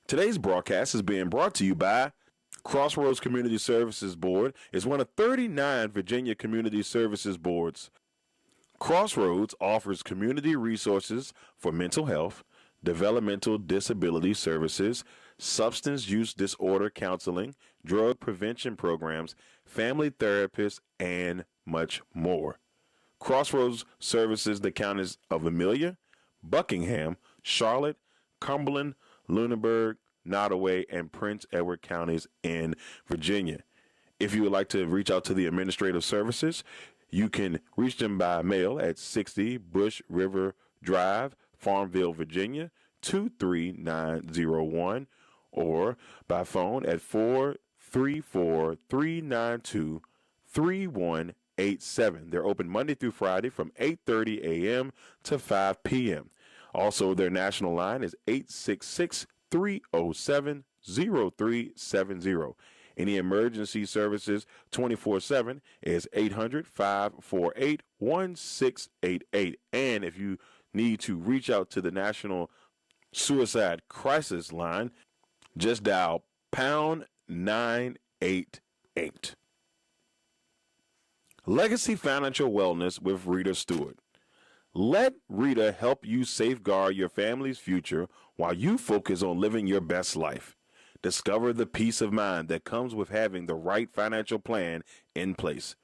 Today's broadcast is being brought to you by Crossroads Community Services Board. Is one of 39 Virginia Community Services Boards. Crossroads offers community resources for mental health, developmental disability services, substance use disorder counseling, drug prevention programs, family therapists, and much more. Crossroads services the counties of Amelia, Buckingham, Charlotte, Cumberland, Lunenburg, Nottoway, and Prince Edward counties in Virginia. If you would like to reach out to the administrative services, you can reach them by mail at 60 Bush River Drive, Farmville, Virginia, 23901, or by phone at 434-392-3187. They're open Monday through Friday from 8:30 a.m. to 5 p.m. Also, their national line is 866-307-0370. Any emergency services 24/7 is 800-548-1688. And if you need to reach out to the National Suicide Crisis Line, just dial pound 988. Legacy Financial Wellness with Rita Stewart. Let Rita help you safeguard your family's future while you focus on living your best life. Discover the peace of mind that comes with having the right financial plan in place.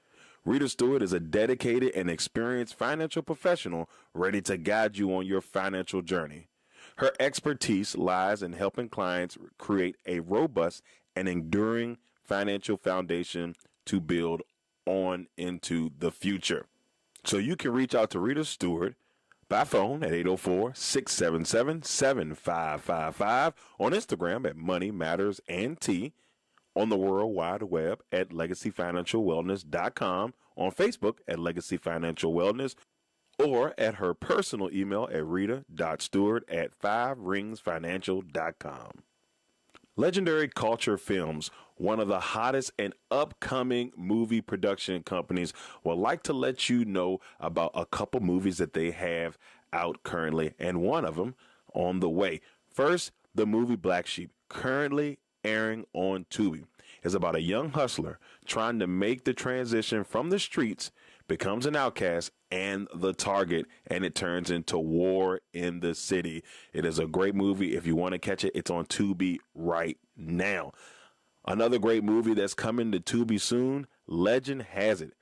Rita Stewart is a dedicated and experienced financial professional ready to guide you on your financial journey. Her expertise lies in helping clients create a robust and enduring financial foundation to build on into the future. So you can reach out to Rita Stewart by phone at 804-677-7555, on Instagram at Money Matters and T, on the World Wide Web at LegacyFinancialWellness.com, on Facebook at Legacy Financial Wellness, or at her personal email at rita.stewart@5ringsfinancial.com. Legendary Culture Films, one of the hottest and upcoming movie production companies, would like to let you know about a couple movies that they have out currently, and one of them on the way. First, the movie Black Sheep, currently airing on Tubi, is about a young hustler trying to make the transition from the streets, becomes an outcast and the target, and it turns into war in the city. It is a great movie. If you want to catch it, it's on Tubi right now. Another great movie that's coming to Tubi soon, Legend Has It.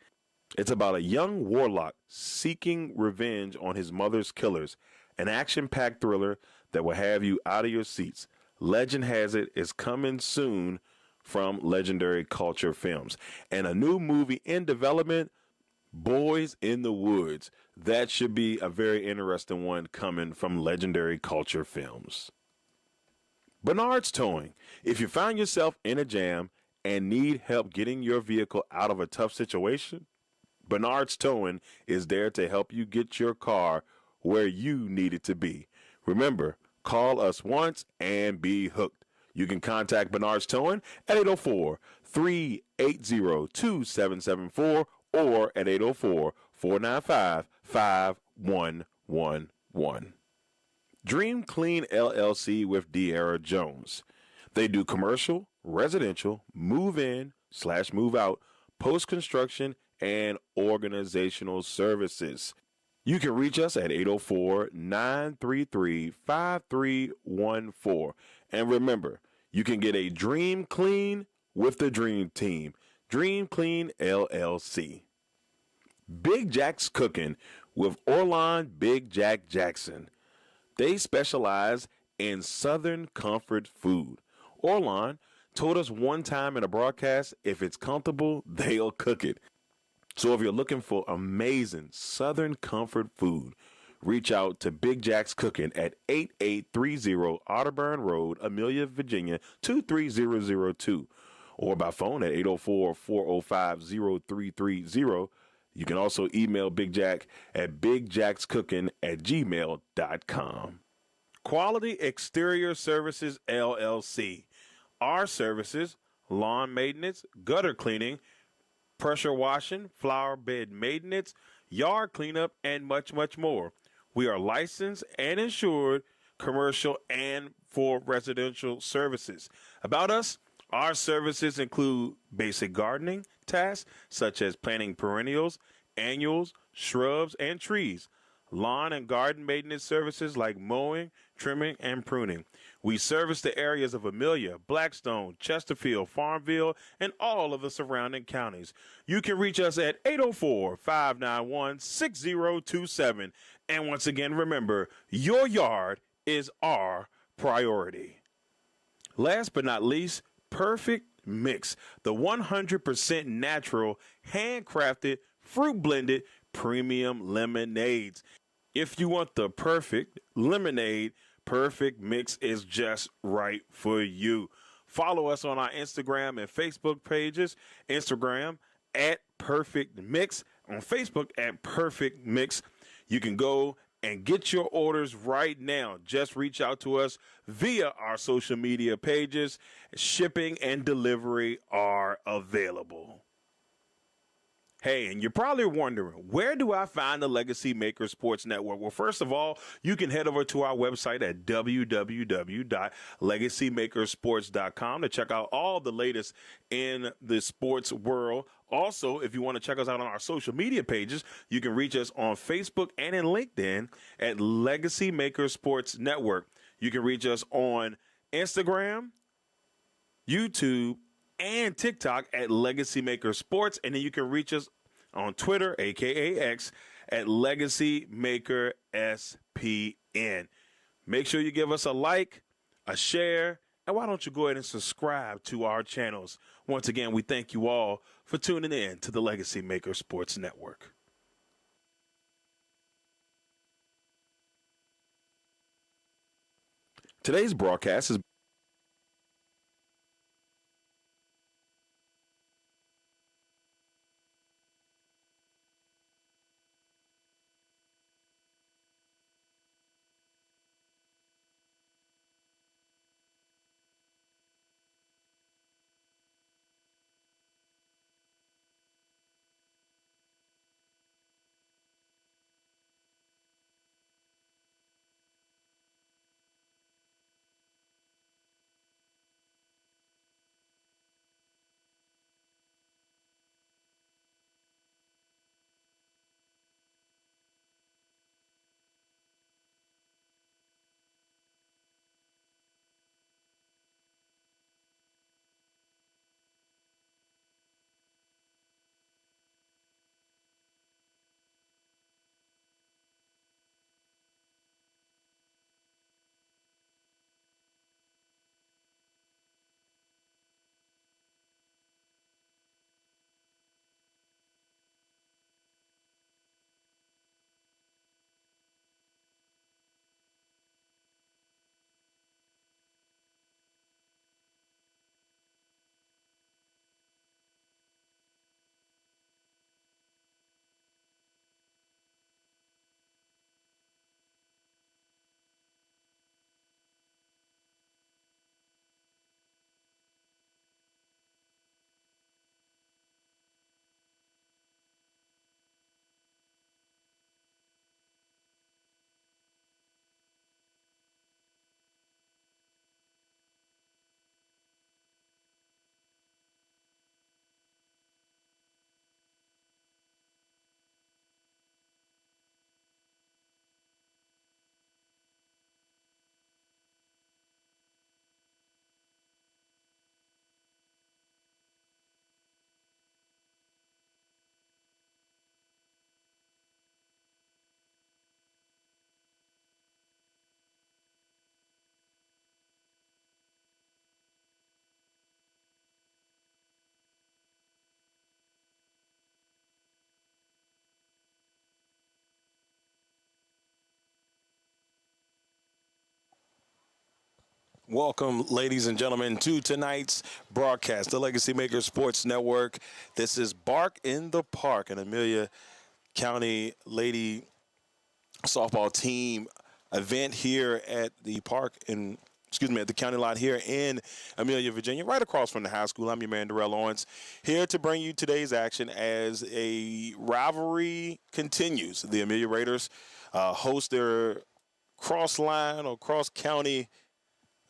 It's about a young warlock seeking revenge on his mother's killers, an action-packed thriller that will have you out of your seats. Legend Has It is coming soon from Legendary Culture Films. And a new movie in development, Boys in the Woods. That should be a very interesting one coming from Legendary Culture Films. Bernard's Towing. If you find yourself in a jam and need help getting your vehicle out of a tough situation, Bernard's Towing is there to help you get your car where you need it to be. Remember, call us once and be hooked. You can contact Bernard's Towing at 804-380-2774 or at 804-495-5111. Dream Clean LLC with De'Ara Jones. They do commercial, residential, move-in/move out, post-construction, and organizational services. You can reach us at 804-933-5314. And remember, you can get a Dream Clean with the Dream Team. Dream Clean LLC. Big Jack's Cooking with Orlon Big Jack Jackson. They specialize in Southern comfort food. Orlon told us one time in a broadcast, if it's comfortable, they'll cook it. So if you're looking for amazing Southern comfort food, reach out to Big Jack's Cooking at 8830 Otterburn Road, Amelia, Virginia, 23002, or by phone at 804-405-0330. You can also email Big Jack at bigjackscooking@gmail.com. Quality Exterior Services, LLC. Our services, lawn maintenance, gutter cleaning, pressure washing, flower bed maintenance, yard cleanup, and much, much more. We are licensed and insured commercial, and for residential services. About us, our services include basic gardening tasks such as planting perennials, annuals, shrubs, and trees, lawn and garden maintenance services like mowing, trimming, and pruning. We service the areas of Amelia, Blackstone, Chesterfield, Farmville, and all of the surrounding counties. You can reach us at 804-591-6027. And once again, remember, your yard is our priority. Last but not least, Perfect Mix, the 100% natural, handcrafted, fruit blended premium lemonades. If you want the perfect lemonade, Perfect Mix is just right for you. Follow us on our Instagram and Facebook pages. Instagram at Perfect Mix, on Facebook at Perfect Mix. You can go and get your orders right now. Just reach out to us via our social media pages. Shipping and delivery are available. Hey, and you're probably wondering, where do I find the Legacy Maker Sports Network? Well, first of all, you can head over to our website at www.legacymakersports.com to check out all the latest in the sports world. Also, if you want to check us out on our social media pages, you can reach us on Facebook and in LinkedIn at Legacy Maker Sports Network. You can reach us on Instagram, YouTube, and TikTok at Legacy Maker Sports. And then you can reach us on Twitter, a.k.a. X, at Legacy Maker SPN. Make sure you give us a like, a share, and why don't you go ahead and subscribe to our channels. Once again, we thank you all for tuning in to the Legacy Maker Sports Network. Today's broadcast is welcome, ladies and gentlemen, to tonight's broadcast, the Legacy Maker Sports Network. This is Bark in the Park, an Amelia County Lady softball team event here at the park at the county lot here in Amelia, Virginia, right across from the high school. I'm your man, Darrell Owens, here to bring you today's action as a rivalry continues. The Amelia Raiders host their cross-line or cross-county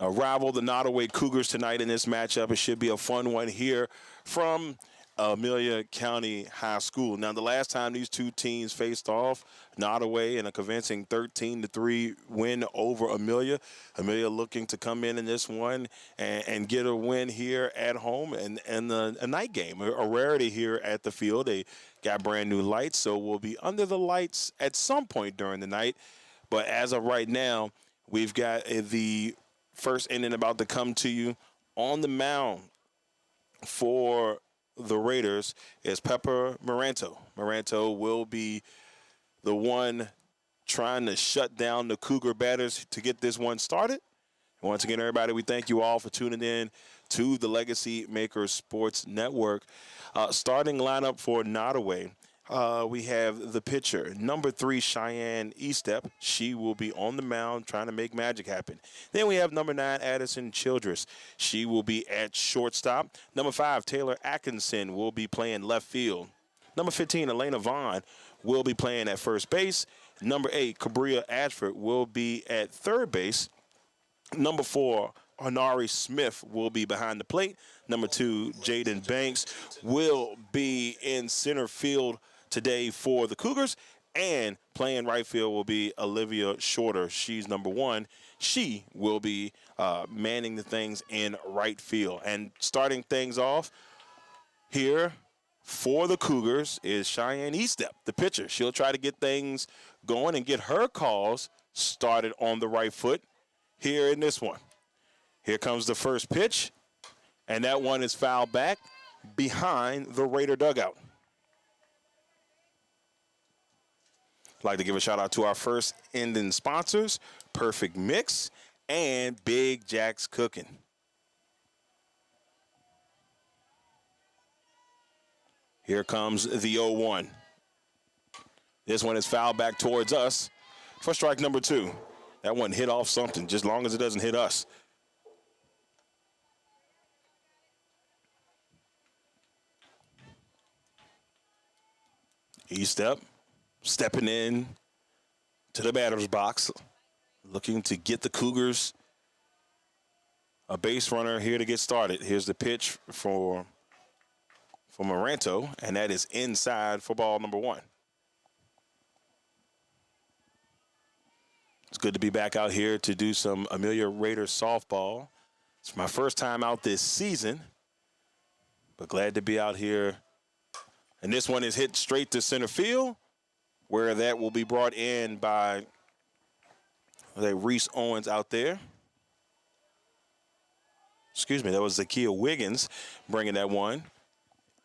rival, the Nottoway Cougars, tonight in this matchup. It should be a fun one here from Amelia County High School. Now, the last time these two teams faced off, Nottoway in a convincing 13-3 win over Amelia. Amelia looking to come in this one and get a win here at home and a night game, a rarity here at the field. They got brand new lights, so we'll be under the lights at some point during the night. But as of right now, we've got the first inning about to come to you. On the mound for the Raiders is Pepper Moranto. Moranto will be the one trying to shut down the Cougar batters to get this one started. And once again, everybody, we thank you all for tuning in to the LegacyMaker Sports Network. Starting lineup for Nottoway. We have the pitcher, number 3, Cheyenne Estep. She will be on the mound trying to make magic happen. Then we have number 9, Addison Childress. She will be at shortstop. Number 5, Taylor Atkinson will be playing left field. Number 15, Elena Vaughn will be playing at first base. Number 8, Cabria Ashford will be at third base. Number 4, Hanari Smith will be behind the plate. Number 2, Jaden Banks will be in center field today for the Cougars. And playing right field will be Olivia Shorter. She's number 1. She will be manning the things in right field. And starting things off here for the Cougars is Cheyenne Estep, the pitcher. She'll try to get things going and get her calls started on the right foot here in this one. Here comes the first pitch, and that one is fouled back behind the Raider dugout. I'd like to give a shout out to our first ending sponsors, Perfect Mix and Big Jack's Cooking. Here comes the 0-1. This one is fouled back towards us for strike number 2. That one hit off something, just as long as it doesn't hit us. Estep stepping in to the batter's box, looking to get the Cougars a base runner here to get started. Here's the pitch for Moranto, and that is inside for ball number 1. It's good to be back out here to do some Amelia Raiders softball. It's my first time out this season, but glad to be out here. And this one is hit straight to center field, where that will be brought in by Reese Owens out there. Excuse me, that was Zakia Wiggins bringing that one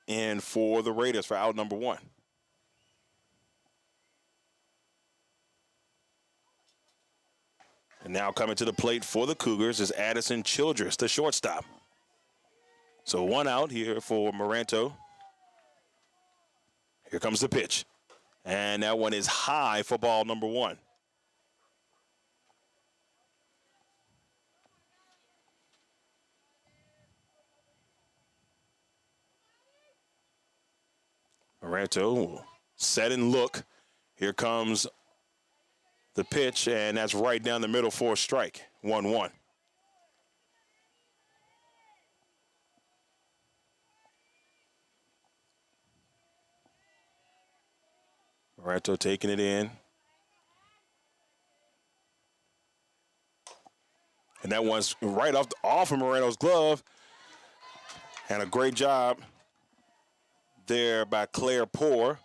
in for the Raiders for out number 1. And now coming to the plate for the Cougars is Addison Childress, the shortstop. So 1 out here for Moranto. Here comes the pitch. And that one is high for ball number 1. Moranto set and look. Here comes the pitch, and that's right down the middle for a strike. 1-1. Moranto taking it in. And that one's right off of Moreno's glove. And a great job there by Claire Poore,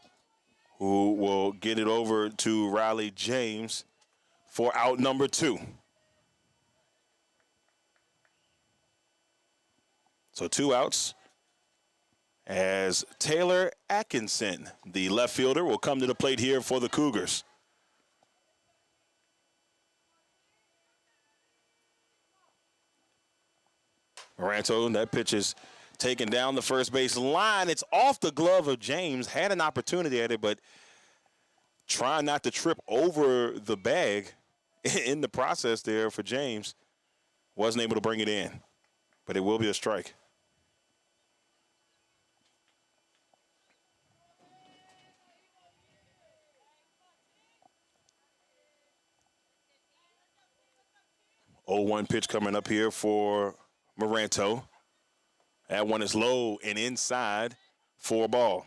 who will get it over to Riley James for out number 2. So 2 outs as Taylor Atkinson, the left fielder, will come to the plate here for the Cougars. Moranto, that pitch is taken down the first base line. It's off the glove of James. Had an opportunity at it, but trying not to trip over the bag in the process there for James. Wasn't able to bring it in, but it will be a strike. 0-1 pitch coming up here for Moranto. That one is low and inside for a ball.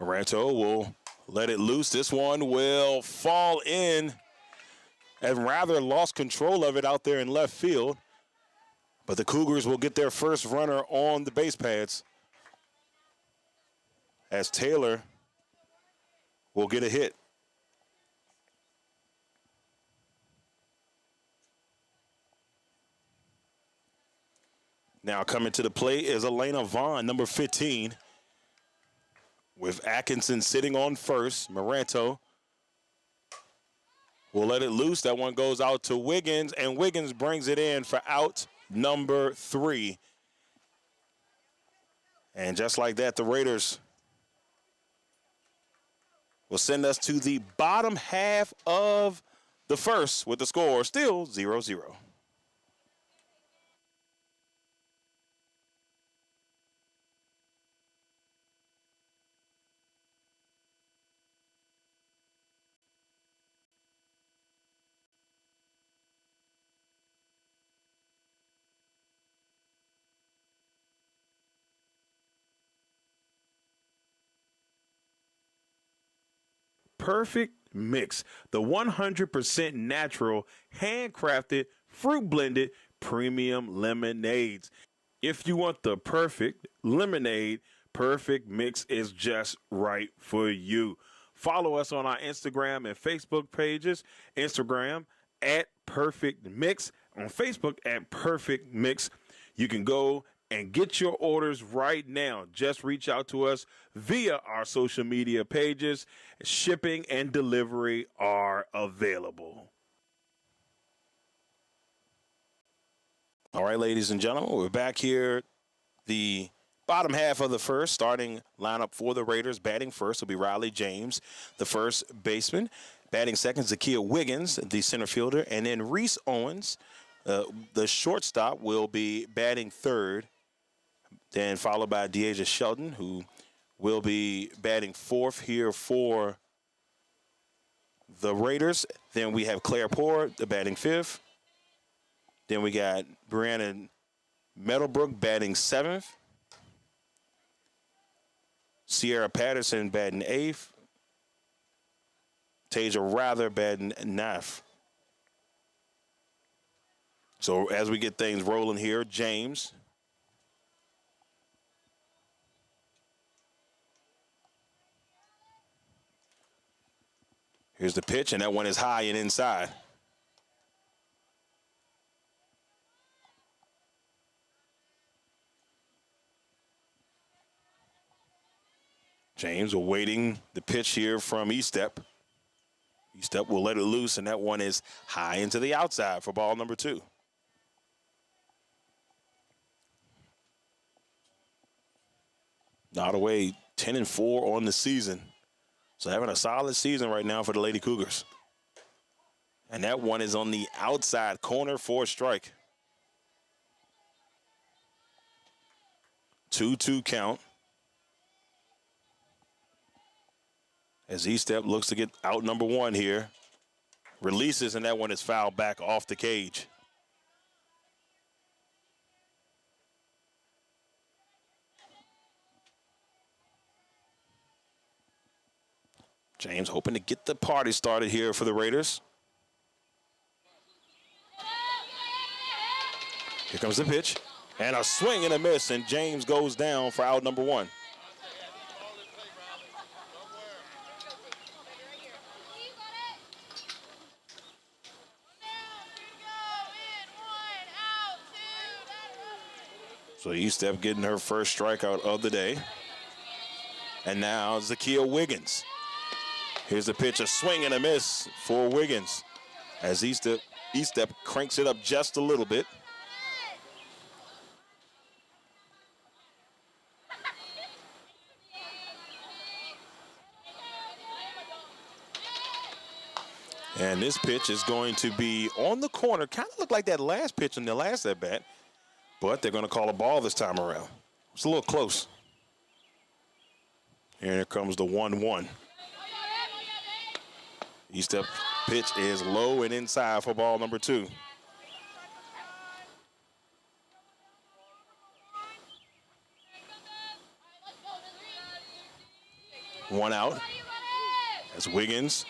Moranto will let it loose. This one will fall in and rather lost control of it out there in left field. But the Cougars will get their first runner on the base pads as Taylor will get a hit. Now coming to the plate is Elena Vaughn, number 15. With Atkinson sitting on first, Moranto will let it loose. That one goes out to Wiggins, and Wiggins brings it in for out number 3. And just like that, the Raiders will send us to the bottom half of the first with the score still 0-0. Perfect Mix, the 100% natural, handcrafted, fruit blended premium lemonades. If you want the perfect lemonade, Perfect Mix is just right for you. Follow us on our Instagram and Facebook pages. Instagram at Perfect Mix, on Facebook at Perfect Mix. You can go and get your orders right now. Just reach out to us via our social media pages. Shipping and delivery are available. All right, ladies and gentlemen, we're back here. The bottom half of the first, starting lineup for the Raiders. Batting first will be Riley James, the first baseman. Batting second, Zakiya Wiggins, the center fielder. And then Reese Owens, the shortstop, will be batting third. Then followed by Deasia Shelton, who will be batting fourth here for the Raiders. Then we have Claire Poor, the batting fifth. Then we got Brianna Meadowbrook batting seventh. Sierra Patterson batting eighth. Tasia Rather batting ninth. So as we get things rolling here, James. Here's the pitch, and that one is high and inside. James awaiting the pitch here from Estep. Estep will let it loose, and that one is high into the outside for ball number 2. Nottoway 10-4 on the season. So having a solid season right now for the Lady Cougars. And that one is on the outside corner for a strike. 2-2 count. As Estep looks to get out number 1 here. Releases, and that one is fouled back off the cage. James hoping to get the party started here for the Raiders. Here comes the pitch. And a swing and a miss, and James goes down for out number 1. So Estep getting her first strikeout of the day. And now Zakiya Wiggins. Here's the pitch, a swing and a miss for Wiggins. As Estep cranks it up just a little bit. And this pitch is going to be on the corner. Kind of looked like that last pitch in the last at bat. But they're going to call a ball this time around. It's a little close. Here comes the 1-1. E-step pitch is low and inside for ball number 2. One out. As Wiggins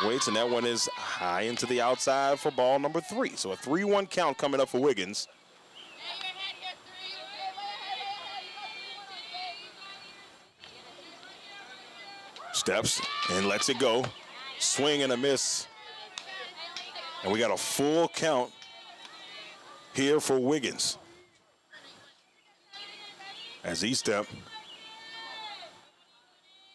waits, and that one is high into the outside for ball number 3. So a 3-1 count coming up for Wiggins. Steps and lets it go. Swing and a miss. And we got a full count here for Wiggins. As E-step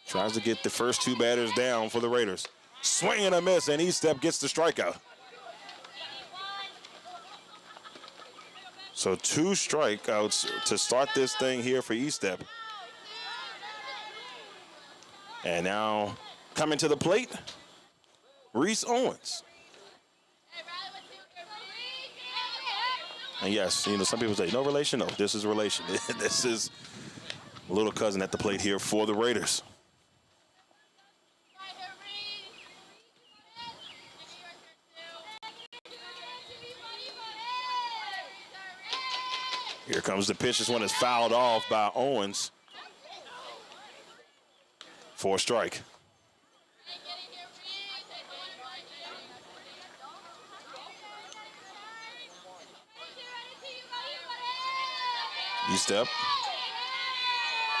tries to get the first 2 batters down for the Raiders. Swing and a miss, and E-step gets the strikeout. So 2 strikeouts to start this thing here for E-step. And now coming to the plate, Reese Owens. And yes, you know, some people say, no relation. No, this is relation. This is little cousin at the plate here for the Raiders. Here comes the pitch. This one is fouled off by Owens for a strike. E-step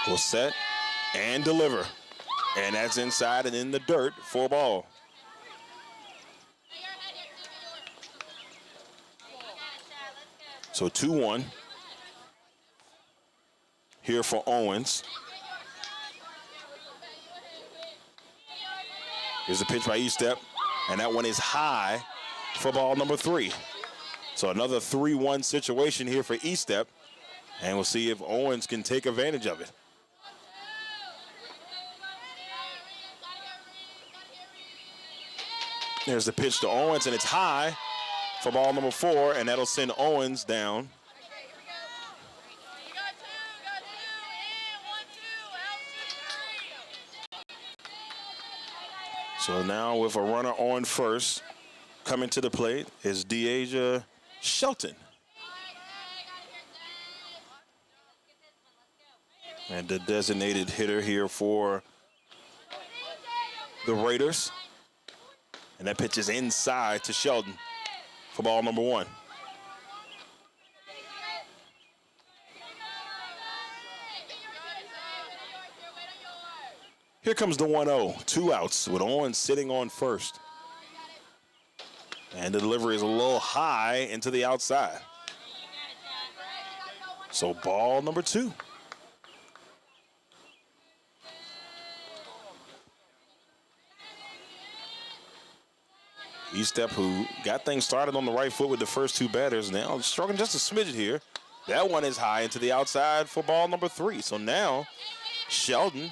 will set and deliver. And that's inside and in the dirt for a ball. So 2-1 here for Owens. Here's the pitch by E-step, and that one is high for ball number 3. So another 3-1 situation here for E-step, and we'll see if Owens can take advantage of it. There's the pitch to Owens, and it's high for ball number 4, and that'll send Owens down. So now with a runner on first, coming to the plate is Deasia Shelton. And the designated hitter here for the Raiders. And that pitch is inside to Shelton for ball number 1. Here comes the 1-0, 2 outs with Owens sitting on first. And the delivery is a little high into the outside. So ball number 2. E-step, who got things started on the right foot with the first 2 batters, now struggling just a smidget here. That one is high into the outside for ball number 3. So now Sheldon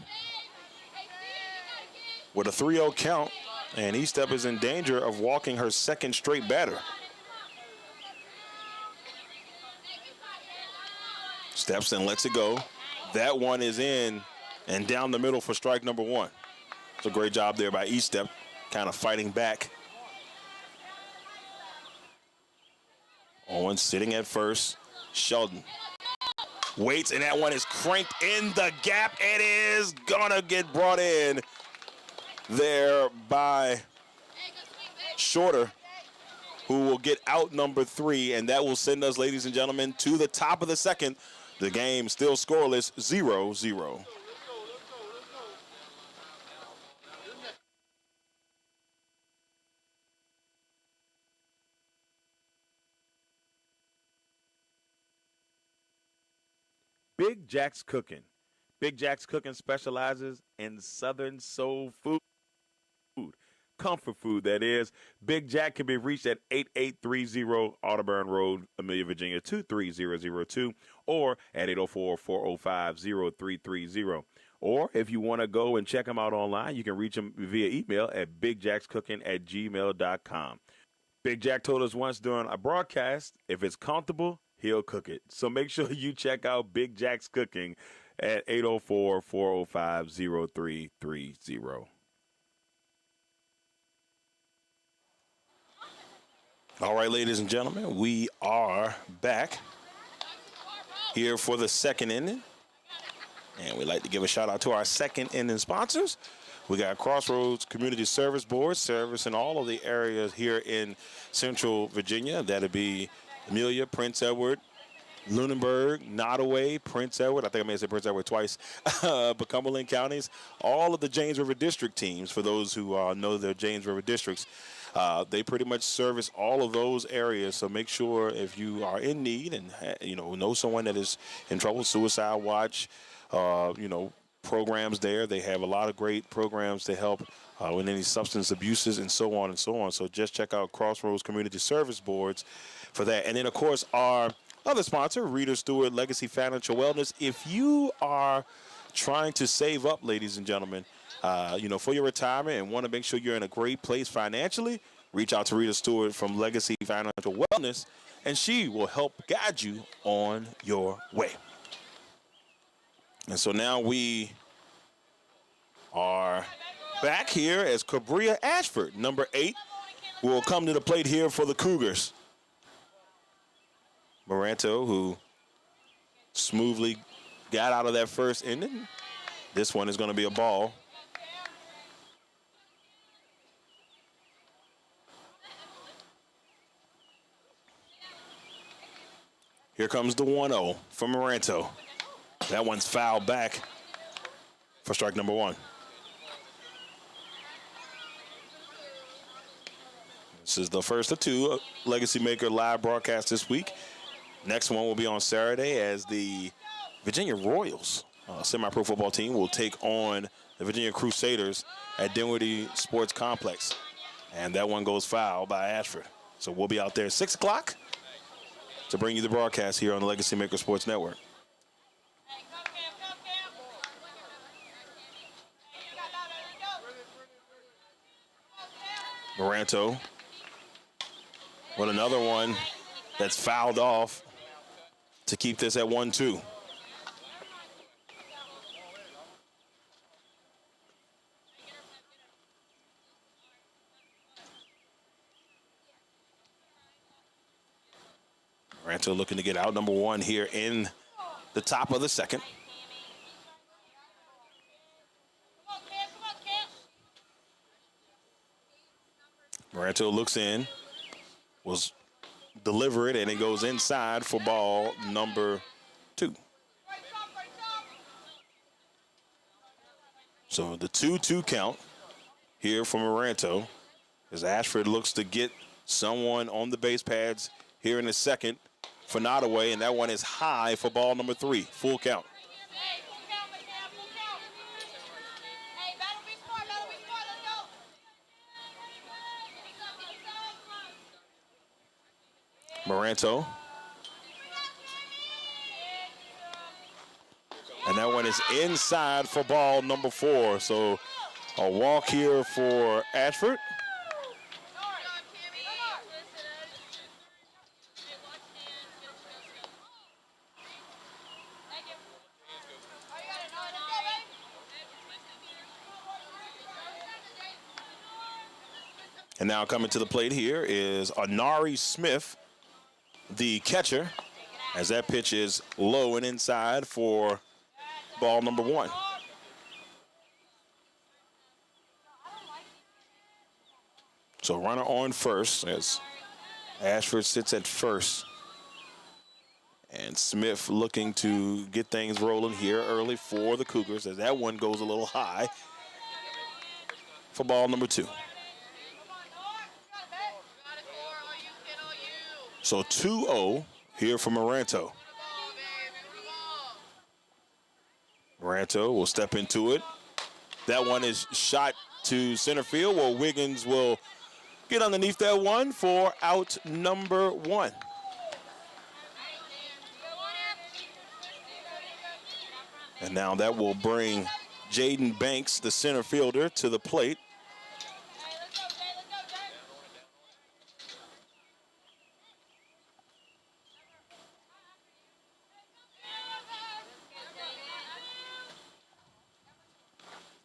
with a 3-0 count, and E-step is in danger of walking her second straight batter. Steps and lets it go. That one is in and down the middle for strike number 1. It's a great job there by E-step, kind of fighting back. Owens sitting at first. Sheldon waits, and that one is cranked in the gap. It is gonna get brought in there by Shorter, who will get out number 3, and that will send us, ladies and gentlemen, to the top of the second. The game still scoreless, 0-0. Big Jack's Cooking. Big Jack's Cooking specializes in Southern soul food. Comfort food, that is. Big Jack can be reached at 8830 Audubon Road, Amelia, Virginia, 23002, or at 804-405-0330. Or if you want to go and check them out online, you can reach them via email at bigjackscooking@gmail.com. Big Jack told us once during a broadcast, if it's comfortable, he'll cook it. So make sure you check out Big Jack's Cooking at 804-405-0330. All right, ladies and gentlemen, we are back here for the second inning. And we'd like to give a shout out to our second inning sponsors. We got Crossroads Community Service Board servicing all of the areas here in Central Virginia. That'd be Amelia, Prince Edward, Lunenburg, Nottoway, Prince Edward. I think I may have said Prince Edward twice. But Cumberland counties, all of the James River District teams, for those who know their James River districts, they pretty much service all of those areas. So make sure if you are in need and know someone that is in trouble, Suicide Watch, programs there. They have a lot of great programs to help with any substance abuses and so on and so on. So just check out Crossroads Community Service Boards for that. And then, of course, our other sponsor, Rita Stewart Legacy Financial Wellness. If you are trying to save up, ladies and gentlemen, for your retirement and want to make sure you're in a great place financially, reach out to Rita Stewart from Legacy Financial Wellness, and she will help guide you on your way. And so now we are back here as Cabria Ashford, number 8, will come to the plate here for the Cougars. Moranto, who smoothly got out of that first inning. This one is going to be a ball. Here comes the 1-0 from Moranto. That one's fouled back for strike number 1. This is the first of 2 LegacyMaker live broadcast this week. Next one will be on Saturday as the Virginia Royals, semi-pro football team, will take on the Virginia Crusaders at Dinwiddie Sports Complex. And that one goes foul by Ashford. So we'll be out there at 6 o'clock to bring you the broadcast here on the LegacyMaker Sports Network. Moranto with another one that's fouled off to keep this at 1-2. Moranto looking to get out number 1 here in the top of the second. Moranto looks in, was delivered, and it goes inside for ball number 2. So the 2-2 count here for Moranto as Ashford looks to get someone on the base pads here in the second for Nottoway, and that one is high for ball number 3, full count. Moranto. And that one is inside for ball number 4. So a walk here for Ashford. And now coming to the plate here is Anari Smith, the catcher, as that pitch is low and inside for ball number 1. So runner on first as Ashford sits at first. And Smith looking to get things rolling here early for the Cougars as that one goes a little high for ball number 2. So 2-0 here for Moranto. Moranto will step into it. That one is shot to center field where Wiggins will get underneath that one for out number 1. And now that will bring Jaden Banks, the center fielder, to the plate.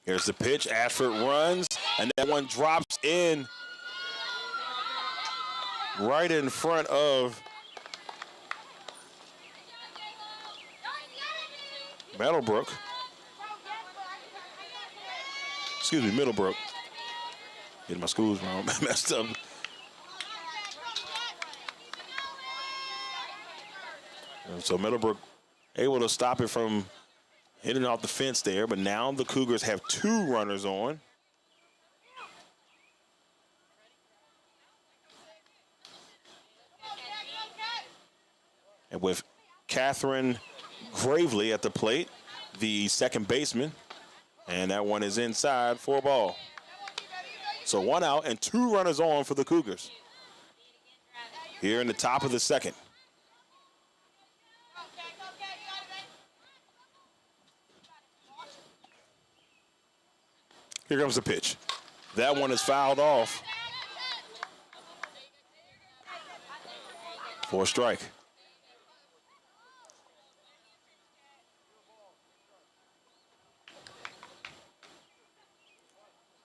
Here's the pitch. Ashford runs, and that one drops in right in front of Meadowbrook. Excuse me, Middlebrook. Getting my schools wrong, messed up. And so Middlebrook able to stop it from hitting off the fence there, but now the Cougars have 2 runners on. And with Catherine Gravely at the plate, the second baseman, and that one is inside for a ball. So 1 out and 2 runners on for the Cougars. Here in the top of the second. Here comes the pitch. That one is fouled off for a strike.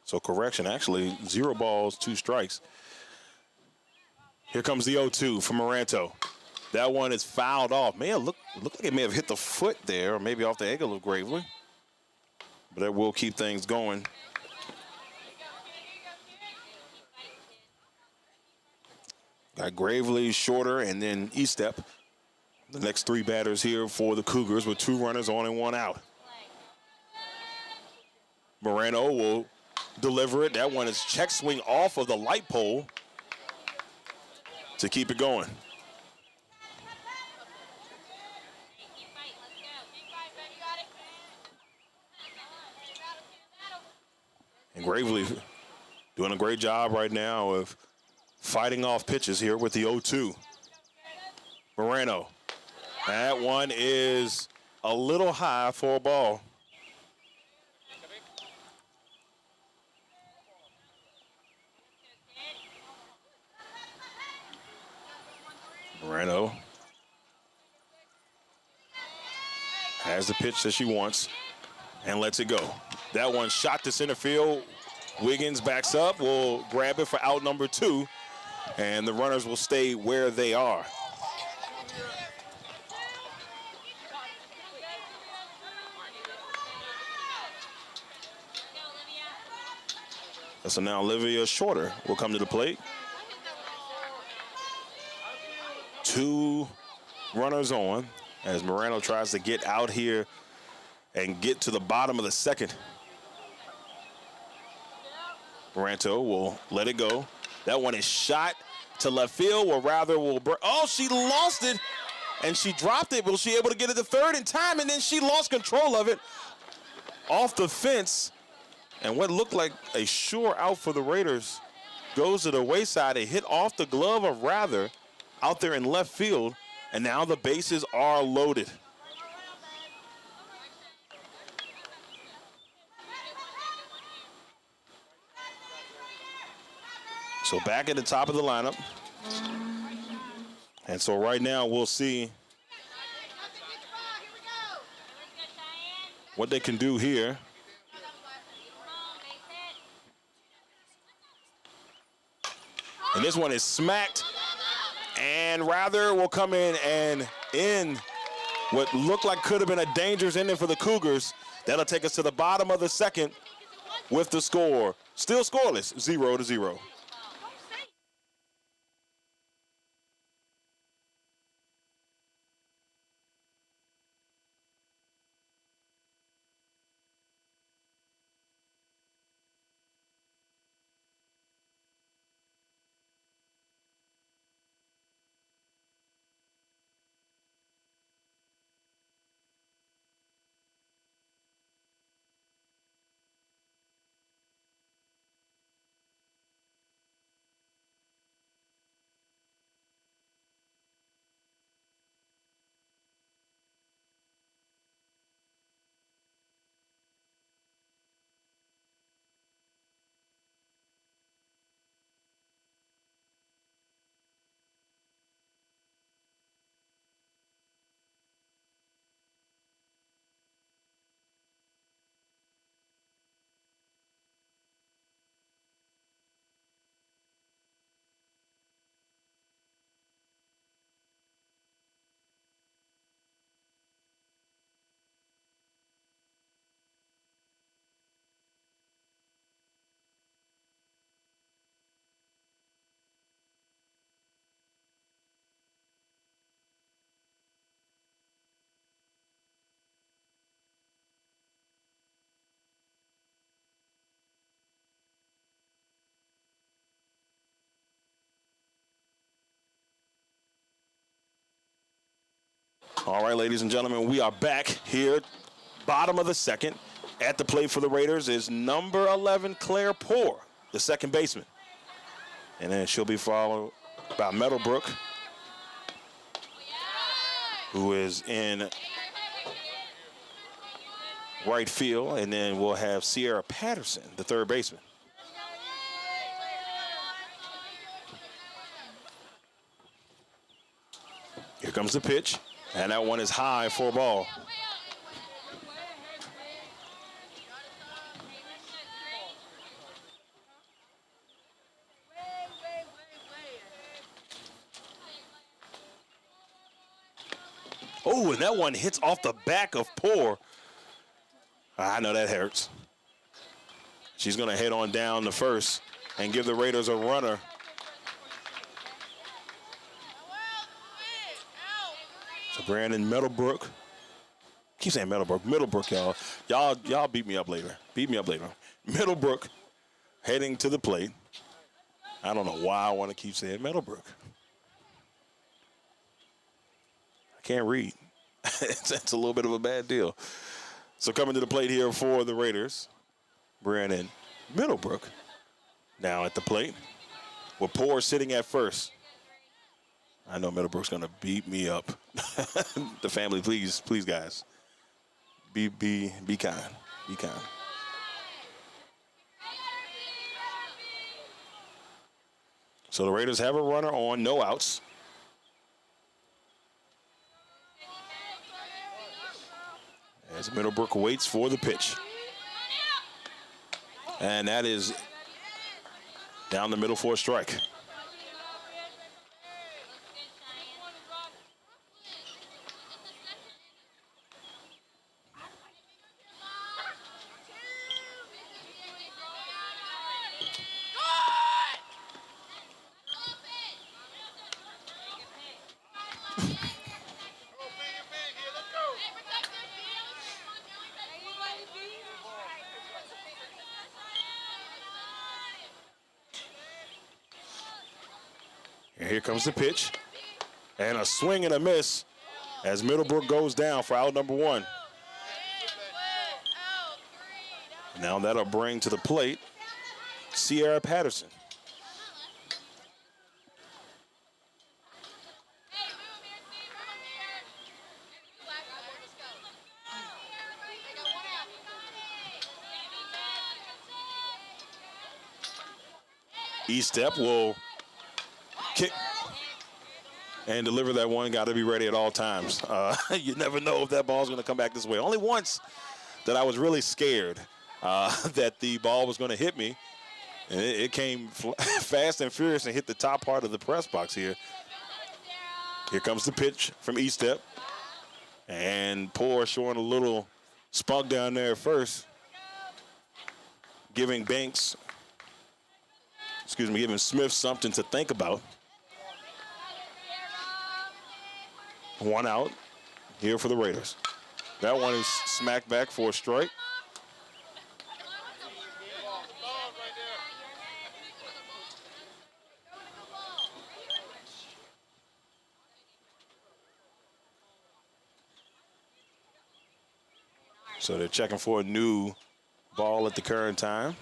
So correction, actually 0 balls, 2 strikes. Here comes the 0-2 from Moranto. That one is fouled off. Look like it may have hit the foot there, or maybe off the ankle of Gravely. But that will keep things going. Got Gravely, Shorter, and then Estep. The next 3 batters here for the Cougars with 2 runners on and 1 out. Moreno will deliver it. That one is check swing off of the light pole to keep it going. And Gravely doing a great job right now of fighting off pitches here with the 0-2. Moreno. That one is a little high for a ball. Moreno has the pitch that she wants and lets it go. That one shot to center field. Wiggins backs up, will grab it for out number 2, and the runners will stay where they are. So now Olivia Shorter will come to the plate. 2 runners on as Moreno tries to get out here and get to the bottom of the second. Moranto will let it go. That one is shot to left field, or rather oh, she lost it, and she dropped it. Will she able to get it to third in time? And then she lost control of it off the fence. And what looked like a sure out for the Raiders goes to the wayside. It hit off the glove of Rather out there in left field, and now the bases are loaded. So back at the top of the lineup. And so right now we'll see what they can do here. And this one is smacked, and Rather will come in and end what looked like could have been a dangerous ending for the Cougars. That'll take us to the bottom of the second with the score. Still scoreless, 0-0. All right, ladies and gentlemen, we are back here, bottom of the second. At the plate for the Raiders is number 11, Claire Poore, the second baseman. And then she'll be followed by Meadowbrook, who is in right field. And then we'll have Sierra Patterson, the third baseman. Here comes the pitch, and that one is high for a ball. Oh, and that one hits off the back of Poore. I know that hurts. She's going to head on down to first and give the Raiders a runner. So Brandon Meadowbrook. Keep saying Meadowbrook. Middlebrook, y'all. Y'all beat me up later. Middlebrook heading to the plate. I don't know why I want to keep saying Meadowbrook. I can't read. It's a little bit of a bad deal. So coming to the plate here for the Raiders, Brandon Middlebrook now at the plate with Poore sitting at first. I know Middlebrook's going to beat me up. The family, please, guys. Be kind. Be kind. So the Raiders have a runner on, no outs. As Middlebrook waits for the pitch. And that is down the middle for a strike. Here comes the pitch, and a swing and a miss as Middlebrook goes down for out number one. Now that'll bring to the plate Sierra Patterson. E-step will kick and deliver that one. Got to be ready at all times. You never know if that ball's going to come back this way. Only once that I was really scared that the ball was going to hit me. And it came fast and furious and hit the top part of the press box here. Here comes the pitch from E-step. And Poore showing a little spunk down there first. Giving Smith something to think about. One out here for the Raiders. That one is smacked back for a strike. So they're checking for a new ball at the current time.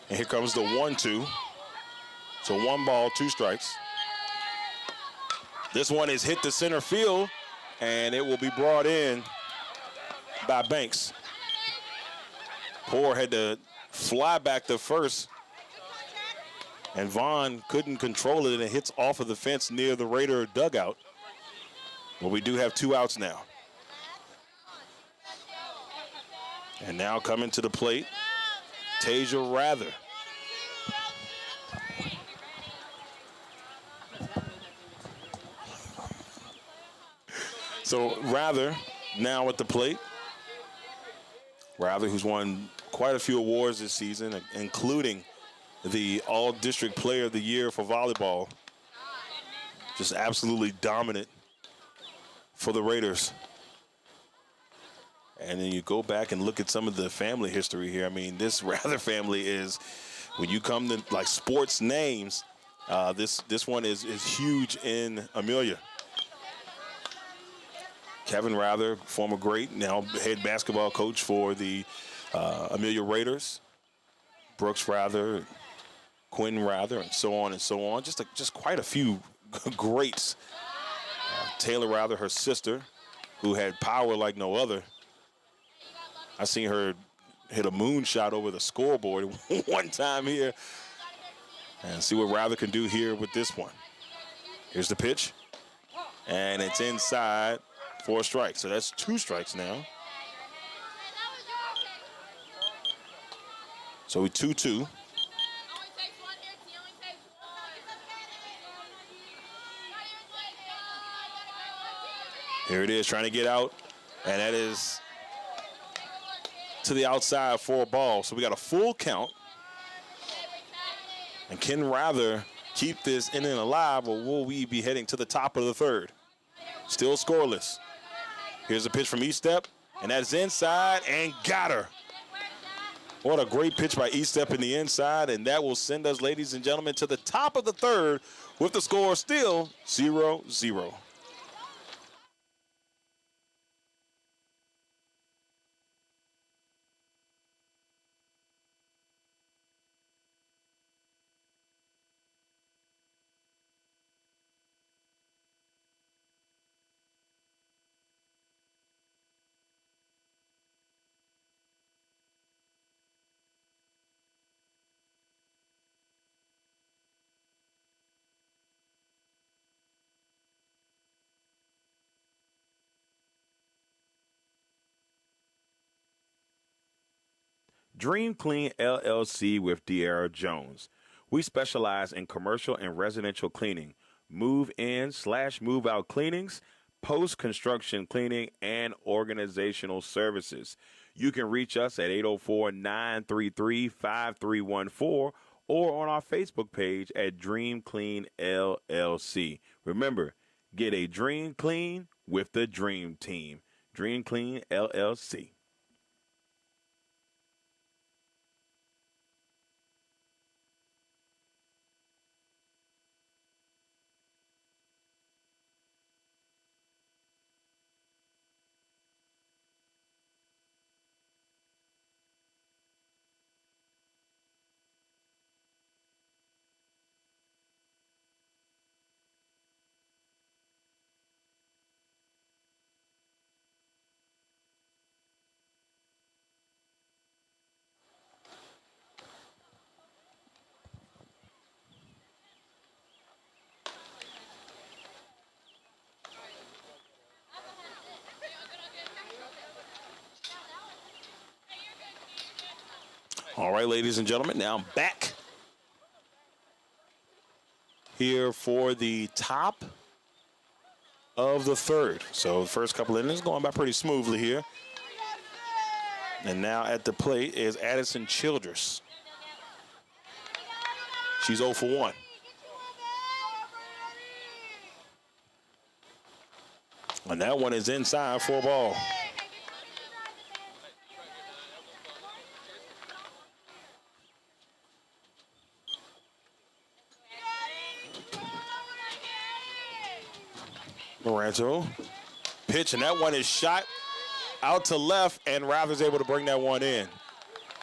And here comes the 1-2. So 1 ball, 2 strikes. This one is hit to center field, and it will be brought in by Banks. Poore had to fly back to first, and Vaughn couldn't control it, and it hits off of the fence near the Raider dugout. But we do have 2 outs now. And now coming to the plate, Tasia Rather. So Rather now at the plate. Rather, who's won quite a few awards this season, including the All-District Player of the Year for volleyball. Just absolutely dominant for the Raiders. And then you go back and look at some of the family history here. I mean, this Rather family is, when you come to like sports names, this one is huge in Amelia. Kevin Rather, former great, now head basketball coach for the Amelia Raiders. Brooks Rather, Quinn Rather, and so on and so on. Just quite a few greats. Taylor Rather, her sister, who had power like no other. I seen her hit a moonshot over the scoreboard one time here. And see what Rather can do here with this one. Here's the pitch. And it's inside for a strike. So that's 2 strikes now. So we 2-2. Here it is, trying to get out. And that is to the outside for a ball. So we got a full count. And can Rather keep this inning alive, or will we be heading to the top of the 3rd? Still scoreless. Here's a pitch from Estep, and that's inside, and got her. What a great pitch by Estep in the inside, and that will send us, ladies and gentlemen, to the top of the 3rd with the score still 0-0. Dream Clean LLC with Darrell Jones. We specialize in commercial and residential cleaning, move-in/move out cleanings, post-construction cleaning, and organizational services. You can reach us at 804-933-5314 or on our Facebook page at Dream Clean LLC. Remember, get a Dream Clean with the Dream Team. Dream Clean LLC. All right, ladies and gentlemen, now back here for the top of the 3rd. So the first couple innings going by pretty smoothly here. And now at the plate is Addison Childress. She's 0 for 1. And that one is inside for a ball. Moranto, pitch, and that one is shot out to left, and Rather's able to bring that one in.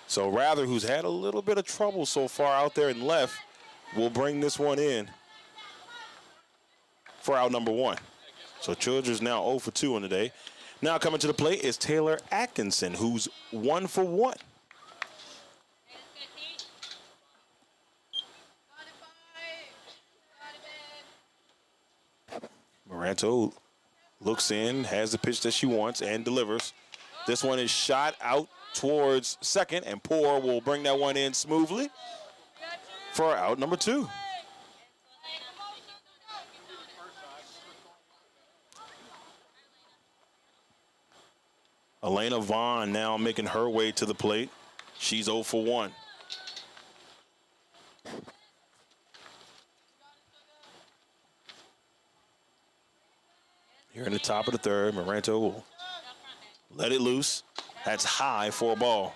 So Rather, who's had a little bit of trouble so far out there in left, will bring this one in for out number 1. So Childress now 0 for 2 on the day. Now coming to the plate is Taylor Atkinson, who's 1 for 1. Moranto looks in, has the pitch that she wants, and delivers. This one is shot out towards second, and Poor will bring that one in smoothly for out number 2. Elena Vaughn now making her way to the plate. She's 0 for 1. Here in the top of the third, Moranto will let it loose. That's high for a ball.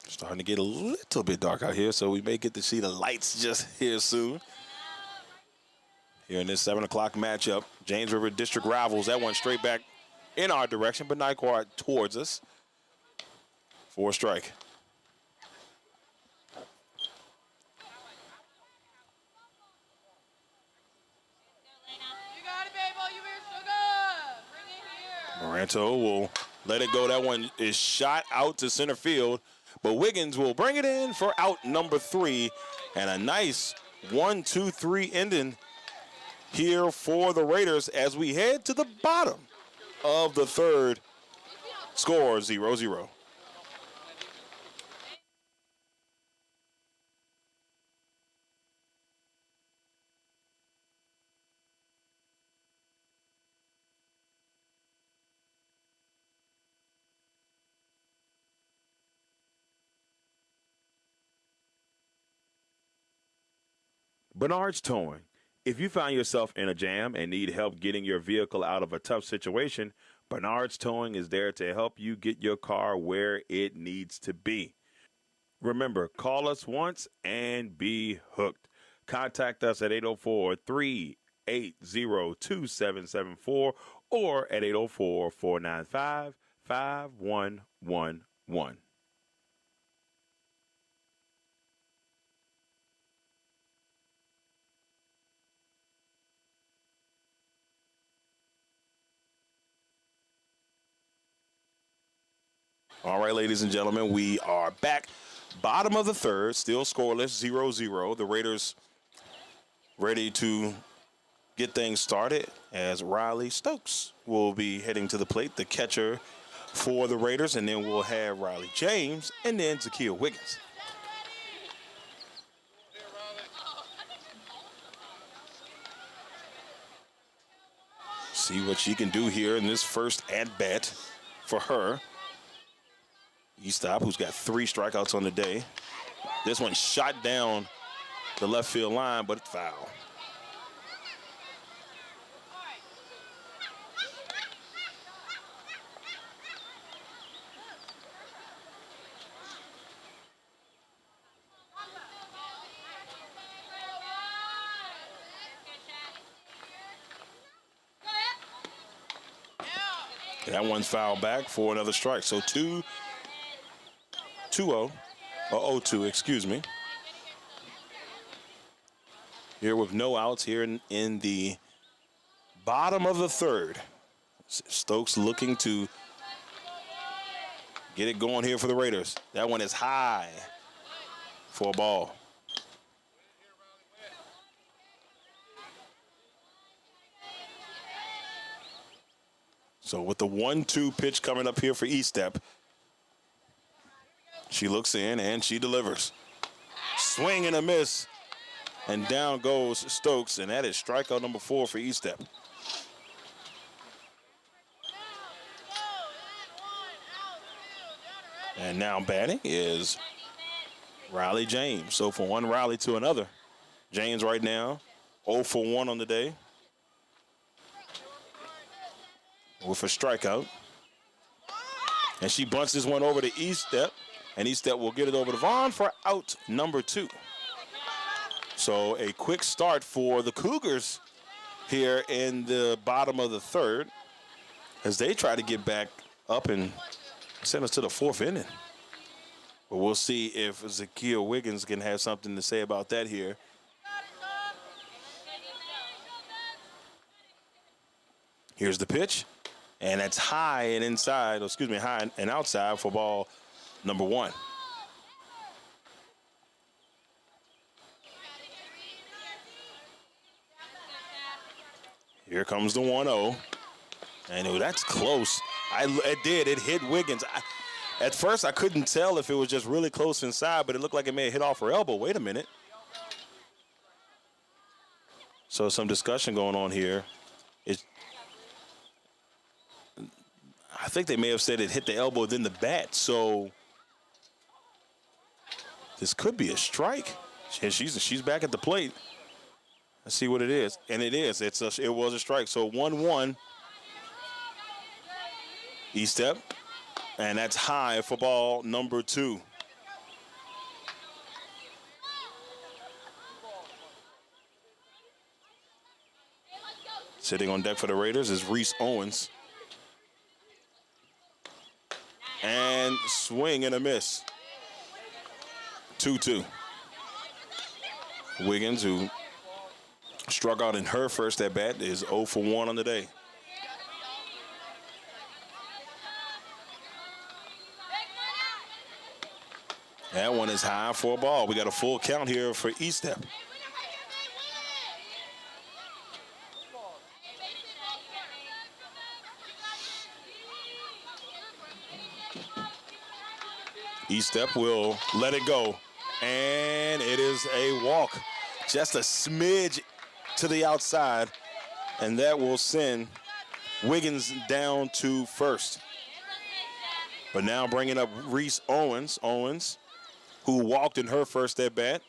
Starting to get a little bit dark out here, so we may get to see the lights just here soon. Here in this 7 o'clock matchup, James River District rivals. That one straight back in our direction, but not quite towards us. For a strike. Moranto will let it go. That one is shot out to center field, but Wiggins will bring it in for out number 3. And a nice 1-2-3 ending here for the Raiders as we head to the bottom of the third. Score 0-0. Bernard's Towing. If you find yourself in a jam and need help getting your vehicle out of a tough situation, Bernard's Towing is there to help you get your car where it needs to be. Remember, call us once and be hooked. Contact us at 804-380-2774 or at 804-495-5111. All right, ladies and gentlemen, we are back. Bottom of the third, still scoreless, 0-0. The Raiders ready to get things started as Riley Stokes will be heading to the plate, the catcher for the Raiders, and then we'll have Riley James and then Zakiya Wiggins. See what she can do here in this first at-bat for her. Eastop, who's got 3 strikeouts on the day. This one shot down the left field line, but it's foul. That one's fouled back for another strike. So 2-0, or 0-2, excuse me. Here with no outs here in the bottom of the third. Stokes looking to get it going here for the Raiders. That one is high for a ball. So with the 1-2 pitch coming up here for Estep, she looks in and she delivers. Swing and a miss. And down goes Stokes, and that is strikeout number 4 for Estep. And now batting is Riley James. So from one Riley to another. James right now 0 for 1 on the day with a strikeout. And she bunts this one over to Estep, and Estep will get it over to Vaughn for out number 2. So a quick start for the Cougars here in the bottom of the third as they try to get back up and send us to the 4th inning. But we'll see if Zakiya Wiggins can have something to say about that here. Here's the pitch, and that's high and inside, high and outside for ball number 1. Here comes the 1-0. And that's close. It hit Wiggins. At first, I couldn't tell if it was just really close inside, but it looked like it may have hit off her elbow. Wait a minute. So some discussion going on here. I think they may have said it hit the elbow, then the bat. So this could be a strike. And she's back at the plate. Let's see what it is. And it is. It was a strike. So 1-1. E-step. And that's high for ball number 2. Sitting on deck for the Raiders is Reese Owens. And swing and a miss. 2-2. Wiggins, who struck out in her first at bat, is 0 for 1 on the day. That one is high for a ball. We got a full count here for E-step. E-step will let it go. And it is a walk. Just a smidge to the outside. And that will send Wiggins down to first. But now bringing up Reese Owens. Owens, who walked in her first at bat.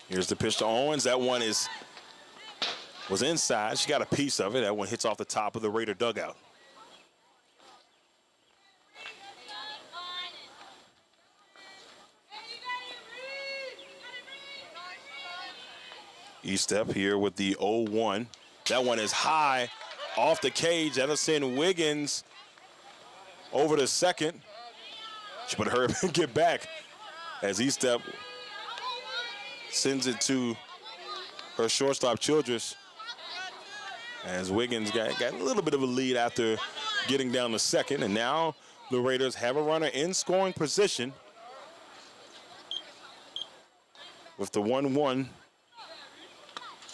Here's the pitch to Owens. That one was inside. She got a piece of it. That one hits off the top of the Raider dugout. E-step here with the 0-1. That one is high off the cage. That'll send Wiggins over to second. But her get back as E-step sends it to her shortstop Childress. As Wiggins got a little bit of a lead after getting down to second. And now the Raiders have a runner in scoring position with the 1-1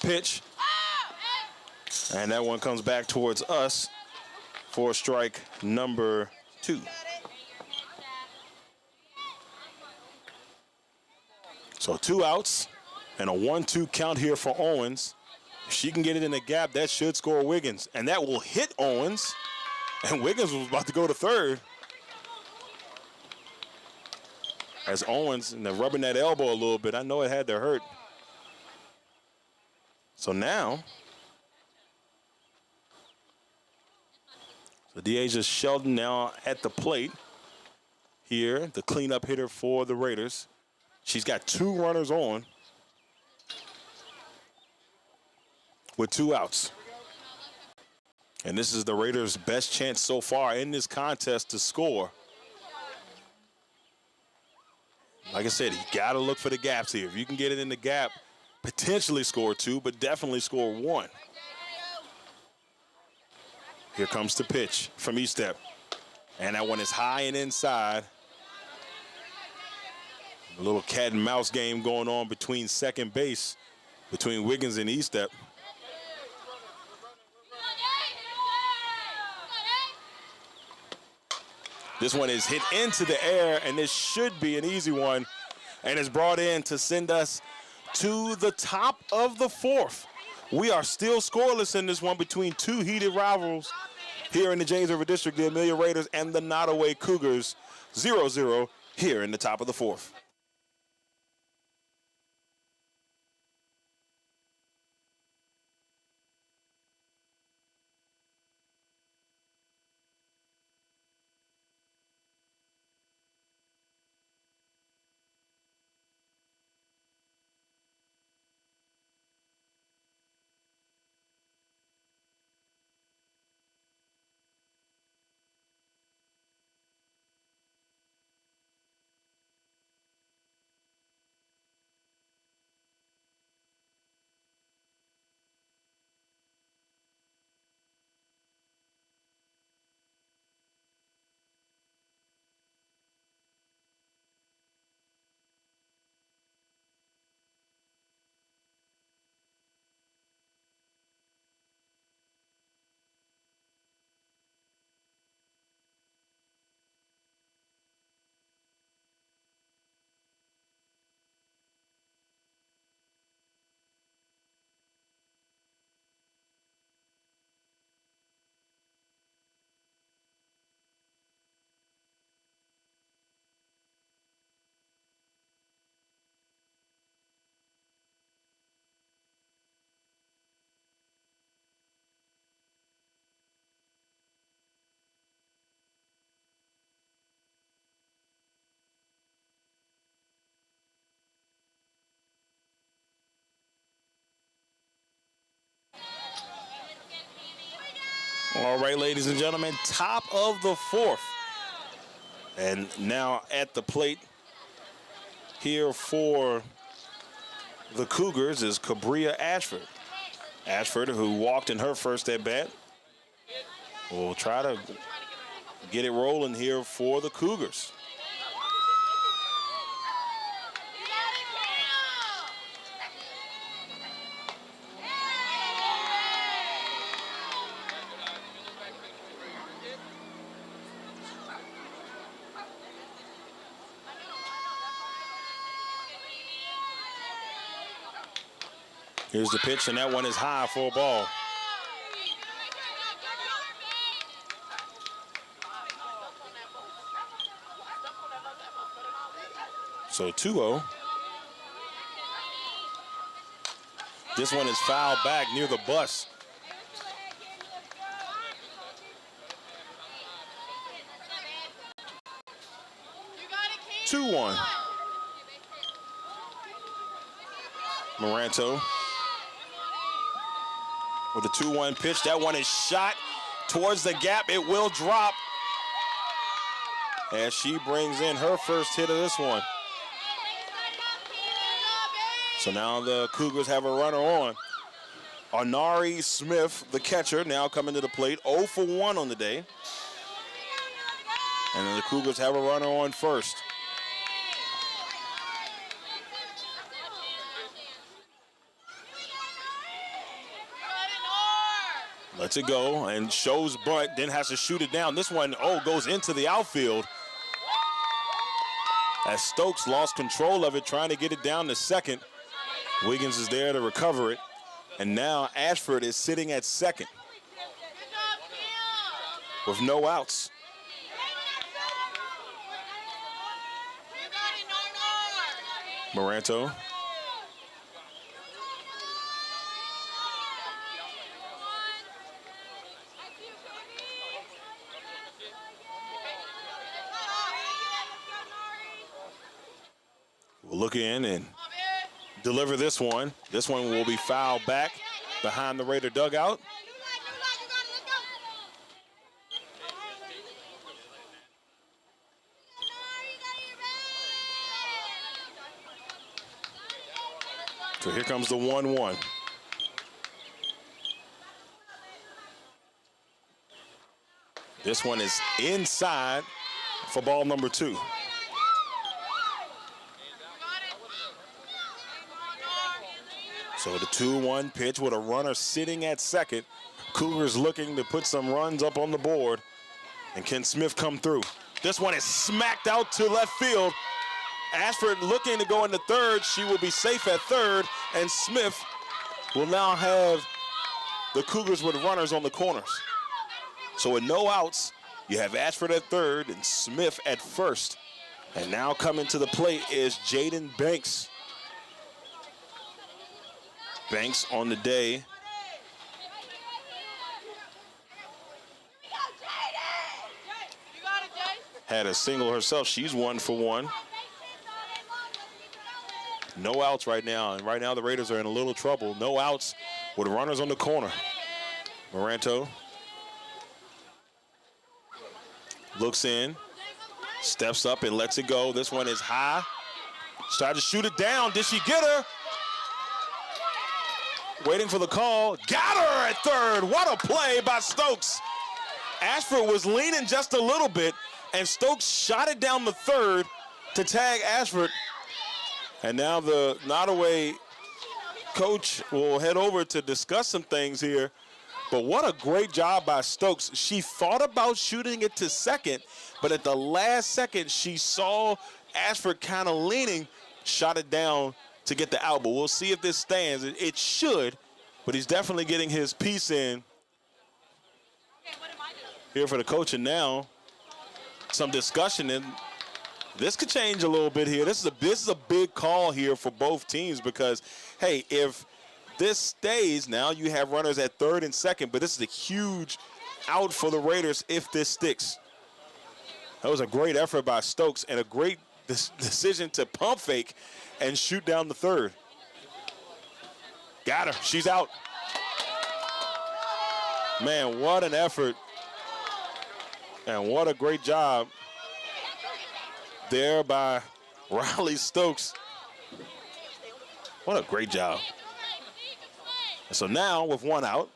pitch. And that one comes back towards us for strike number 2. So 2 outs and a 1-2 count here for Owens. If she can get it in the gap, that should score Wiggins. And that will hit Owens. And Wiggins was about to go to third. As Owens, rubbing that elbow a little bit, I know it had to hurt. So now, the DeAsia Sheldon now at the plate here, the cleanup hitter for the Raiders. She's got 2 runners on with 2 outs. And this is the Raiders' best chance so far in this contest to score. Like I said, you got to look for the gaps here. If you can get it in the gap, potentially score 2, but definitely score 1. Here comes the pitch from E-step. And that one is high and inside. A little cat and mouse game going on between second base, between Wiggins and E-step. This one is hit into the air, and this should be an easy one. And it's brought in to send us to the top of the 4th. We are still scoreless in this one between 2 heated rivals here in the James River District, the Amelia Raiders and the Nottoway Cougars. 0-0 here in the top of the 4th. All right, ladies and gentlemen, top of the fourth. And now at the plate here for the Cougars is Cabria Ashford. Ashford, who walked in her first at bat, will try to get it rolling here for the Cougars. Here's the pitch, and that one is high for a ball. So 2-0. This one is fouled back near the bus. Two one. Moranto with a 2-1 pitch. That one is shot towards the gap. It will drop as she brings in her first hit of this one. So now the Cougars have a runner on. Arnari Smith, the catcher, now coming to the plate. 0 for 1 on the day. And then the Cougars have a runner on first. Lets it go and shows bunt, then has to shoot it down. This one, goes into the outfield. As Stokes lost control of it, trying to get it down to second. Wiggins is there to recover it. And now Ashford is sitting at second with no outs. Moranto. Will look in and deliver this one. This one will be fouled back behind the Raider dugout. So here comes the 1-1. This one is inside for ball number 2. So the 2-1 pitch with a runner sitting at second. Cougars looking to put some runs up on the board. And can Smith come through? This one is smacked out to left field. Ashford looking to go into third. She will be safe at third. And Smith will now have the Cougars with runners on the corners. So with no outs, you have Ashford at third and Smith at first. And now coming to the plate is Jaden Banks. Banks on the day. Had a single herself. She's 1 for 1. No outs right now. And right now the Raiders are in a little trouble. No outs with runners on the corner. Moranto looks in, steps up and lets it go. This one is high. She tried to shoot it down. Did she get her? Waiting for the call. Got her at third. What a play by Stokes. Ashford was leaning just a little bit, and Stokes shot it down the third to tag Ashford. And now the Nottoway coach will head over to discuss some things here. But what a great job by Stokes. She thought about shooting it to second, but at the last second, she saw Ashford kind of leaning, shot it down to get the out. But we'll see if this stands. It should, but he's definitely getting his piece in here for the coach. And now some discussion, and this could change a little bit here. This is a big call here for both teams because, hey, if this stays, now you have runners at third and second, but this is a huge out for the Raiders if this sticks. That was a great effort by Stokes and a great decision to pump fake and shoot down the third. Got her. She's out. Man, what an effort. And what a great job there by Riley Stokes. What a great job. And so now with one out,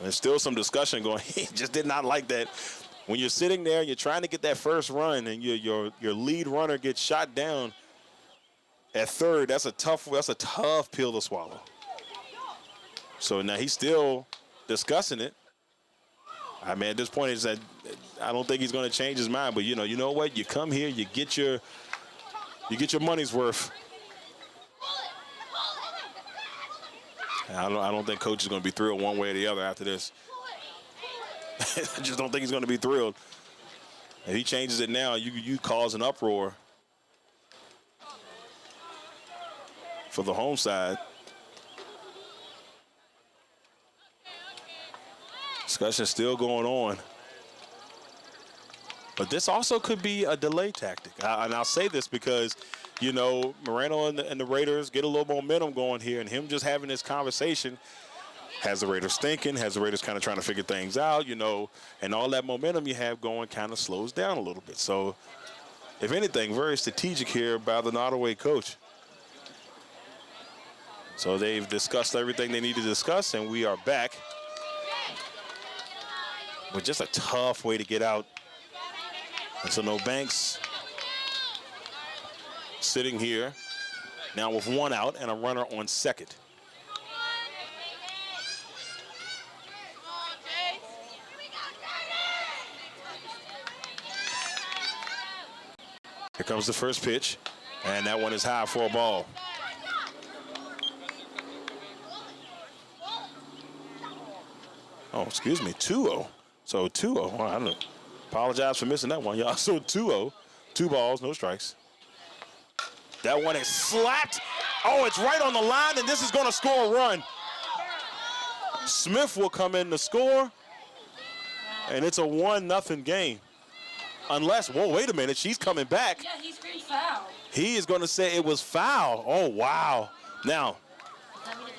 there's still some discussion going. He just did not like that. When you're sitting there, you're trying to get that first run, and your lead runner gets shot down at third. That's a tough pill to swallow. So now he's still discussing it. I mean, at this point, is that I don't think he's going to change his mind. But you know what? You come here, you get your money's worth. I don't think coach is going to be thrilled one way or the other after this. I just don't think he's going to be thrilled. If he changes it now, you cause an uproar for the home side. Discussion still going on. But this also could be a delay tactic. And I'll say this because, Moreno and the Raiders get a little momentum going here, and him just having this conversation has the Raiders thinking, has the Raiders kind of trying to figure things out, and all that momentum you have going kind of slows down a little bit. So, if anything, very strategic here by the Nottoway coach. So they've discussed everything they need to discuss, and we are back with just a tough way to get out. And so no Banks sitting here now with one out and a runner on second. Here comes the first pitch, and that one is high for a ball. Oh, excuse me, 2-0. So 2-0. Well, I don't know. Apologize for missing that one, y'all. So 2-0, 2 balls, no strikes. That one is slapped. Oh, it's right on the line, and this is going to score a run. Smith will come in to score, and it's a 1-0 game. Unless, whoa, wait a minute, she's coming back. Yeah, he screamed foul. He is going to say it was foul. Oh, wow. Now,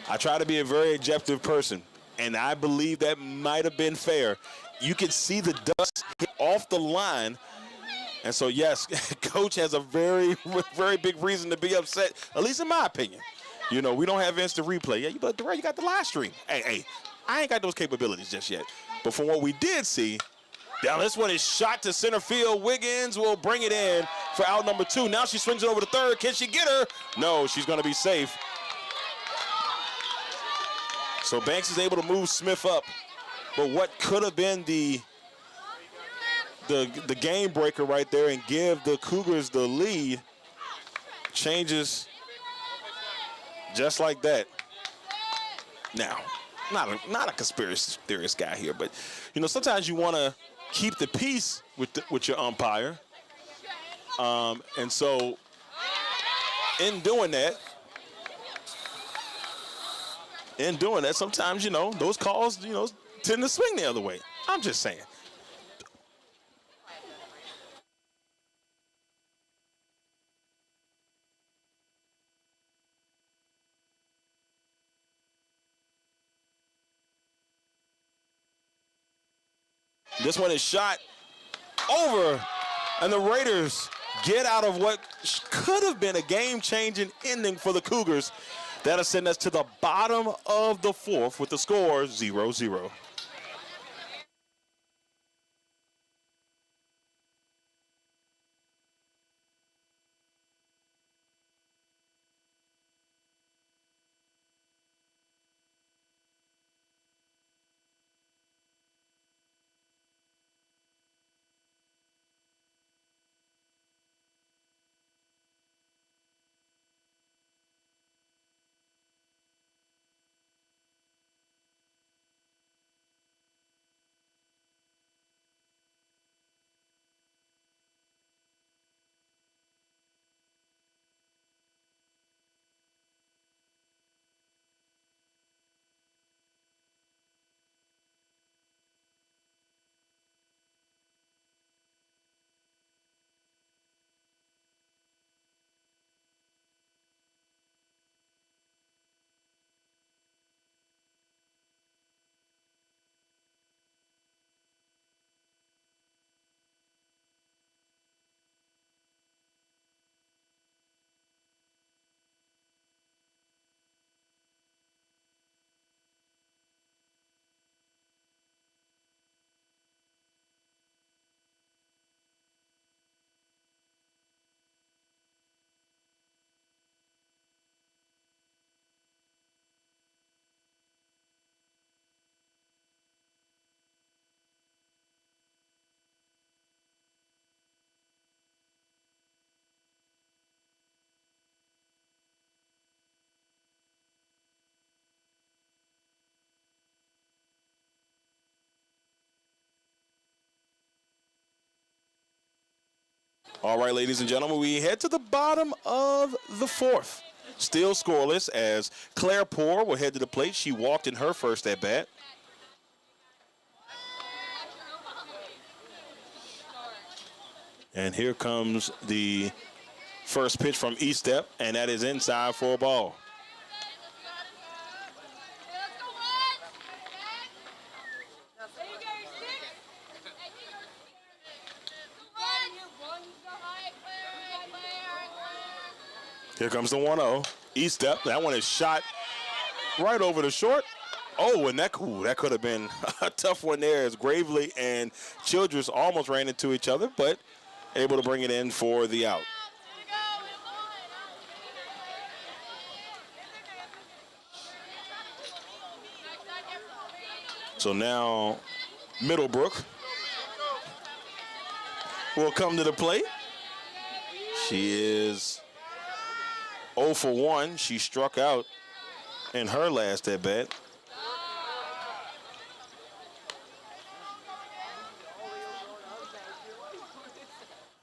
I try to be a very objective person, and I believe that might have been fair. You could see the dust hit off the line. And so, yes, Coach has a very, very big reason to be upset, at least in my opinion. We don't have instant replay. Yeah, but Darrell, you got the live stream. Hey, I ain't got those capabilities just yet. But from what we did see, now this one is shot to center field. Wiggins will bring it in for out number 2. Now she swings it over to third. Can she get her? No, she's going to be safe. So Banks is able to move Smith up. But what could have been the game breaker right there and give the Cougars the lead changes just like that. Now, not a conspiracy theorist guy here, but sometimes you want to keep the peace with your umpire, and so in doing that, sometimes those calls tend to swing the other way. I'm just saying. This one is shot over, and the Raiders get out of what could have been a game-changing ending for the Cougars. That'll send us to the bottom of the 4th with the score 0-0. All right, ladies and gentlemen, we head to the bottom of the fourth. Still scoreless as Claire Poore will head to the plate. She walked in her first at bat. And here comes the first pitch from E-Step, and that is inside for a ball. Here comes the 1-0. E-Step, that one is shot right over the short. Oh, and that could have been a tough one there as Gravely and Childress almost ran into each other, but able to bring it in for the out. So now Middlebrook will come to the plate. She is 0 for 1. She struck out in her last at bat.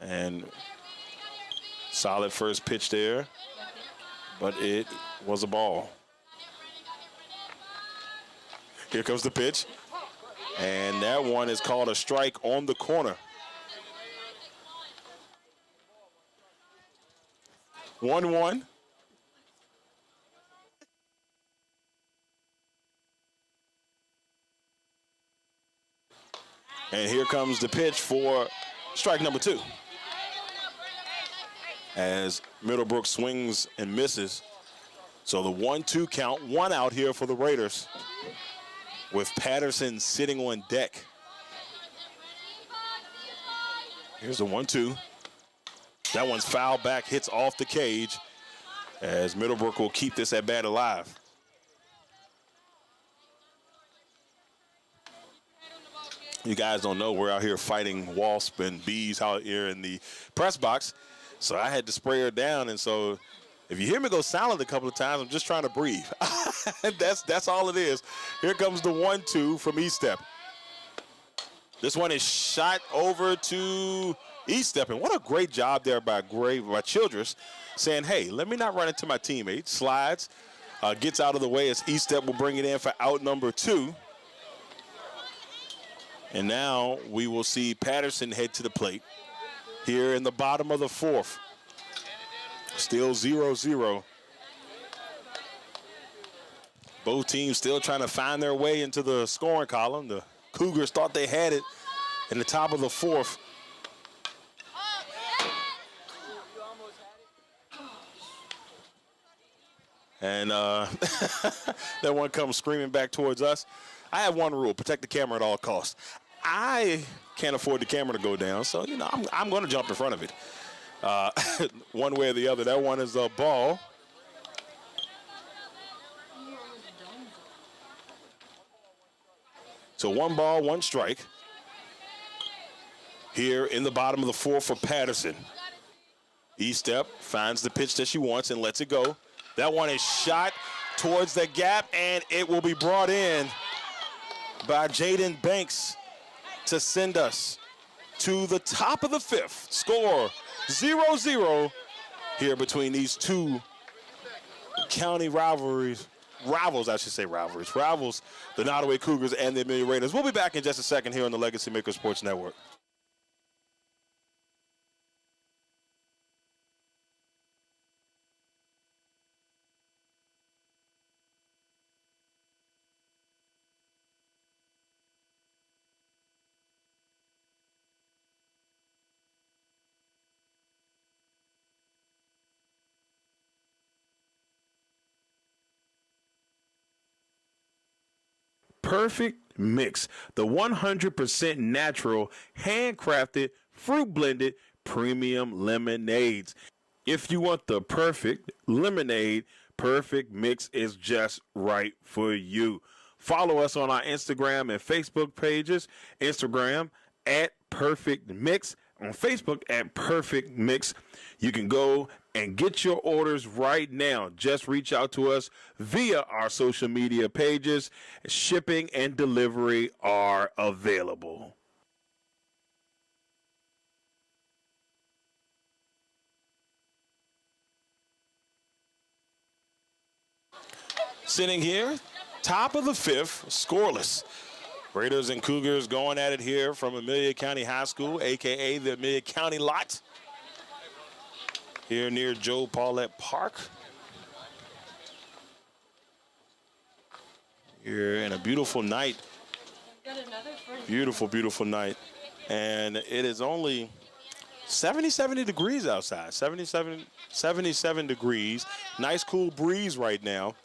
And solid first pitch there, but it was a ball. Here comes the pitch, and that one is called a strike on the corner. 1-1. And here comes the pitch for strike number 2. As Middlebrook swings and misses. So the 1-2 count, 1 out here for the Raiders with Patterson sitting on deck. Here's the 1-2. That one's fouled back, hits off the cage as Middlebrook will keep this at bat alive. You guys don't know we're out here fighting wasps and bees out here in the press box. So I had to spray her down, and so if you hear me go silent a couple of times, I'm just trying to breathe. That's all it is. Here comes the 1-2 from E-Step. This one is shot over to E-Step, and what a great job there by Childress, saying, hey, let me not run into my teammate. Slides, gets out of the way as E-Step will bring it in for out number 2. And now we will see Patterson head to the plate here in the bottom of the fourth. Still 0-0. Both teams still trying to find their way into the scoring column. The Cougars thought they had it in the top of the fourth. And that one comes screaming back towards us. I have one rule: protect the camera at all costs. I can't afford the camera to go down, so I'm going to jump in front of it, one way or the other. That one is a ball. So 1 ball, 1 strike. Here in the bottom of the fourth for Patterson. E-Step finds the pitch that she wants and lets it go. That one is shot towards the gap, and it will be brought in by Jaden Banks to send us to the top of the fifth. Score 0-0 here between these two county rivals, the Nottoway Cougars and the Amelia Raiders. We'll be back in just a second here on the LegacyMaker Sports Network. Perfect Mix, the 100% natural, handcrafted, fruit blended premium lemonades. If you want the perfect lemonade, Perfect Mix is just right for you. Follow us on our Instagram and Facebook pages. Instagram at Perfect Mix, on Facebook at Perfect Mix. You can go and get your orders right now. Just reach out to us via our social media pages. Shipping and delivery are available. sitting here, top of the fifth, scoreless. Raiders and Cougars going at it here from Amelia County High School, a.k.a. the Amelia County lot, here near Joe Paulette Park. Here in a beautiful night. Beautiful, beautiful night. And it is only 70 degrees outside, 77 degrees. Nice cool breeze right now.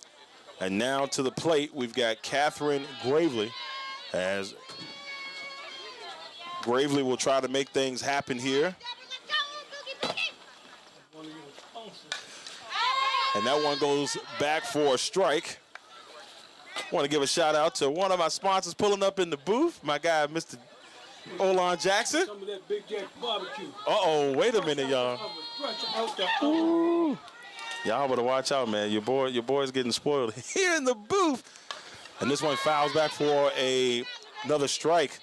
And now to the plate, we've got Catherine Gravely, as Gravely will try to make things happen here. And that one goes back for a strike. Want to give a shout out to one of my sponsors pulling up in the booth, my guy, Mr. Olon Jackson. Some of that Big Jack barbecue. Uh-oh, wait a minute, y'all. Y'all better watch out, man. Your boy's getting spoiled here in the booth. And this one fouls back for another strike.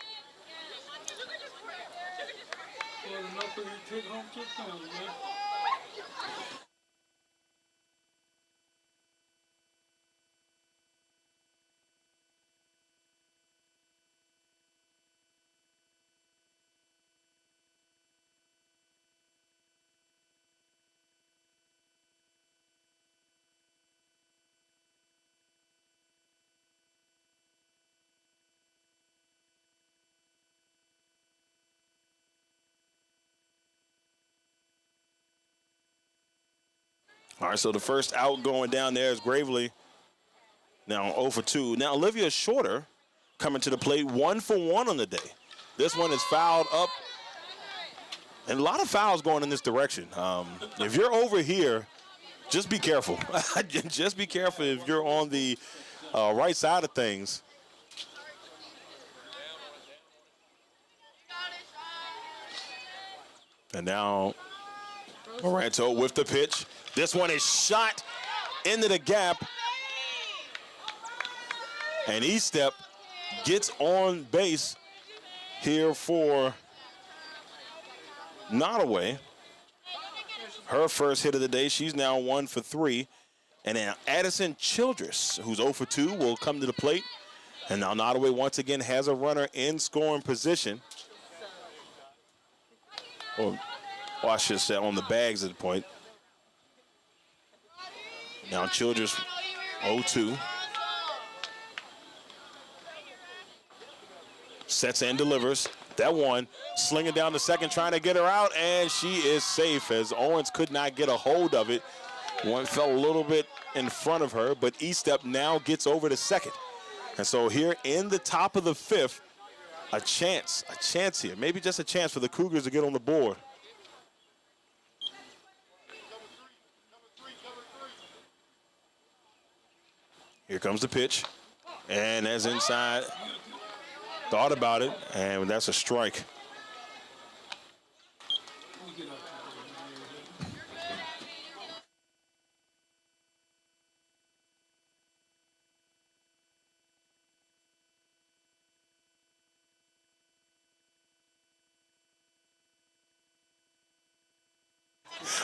All right, so the first out going down there is Gravely. Now 0 for 2. Now Olivia Shorter coming to the plate, 1 for 1 on the day. This one is fouled up. And a lot of fouls going in this direction. If you're over here, just be careful. Just be careful if you're on the right side of things. And now Moranto with the pitch. This one is shot into the gap. And E-Step gets on base here for Nottoway. Her first hit of the day. She's now 1 for 3. And then Addison Childress, who's 0 for 2, will come to the plate. And now Nottoway once again has a runner in scoring position. Or I should say on the bags at the point. Now Childress 0-2. Sets and delivers. That one slinging down the second, trying to get her out, and she is safe as Owens could not get a hold of it. One fell a little bit in front of her, but E-Step now gets over to second. And so here in the top of the fifth, a chance here, maybe just a chance for the Cougars to get on the board. Here comes the pitch, and as inside, thought about it, and that's a strike.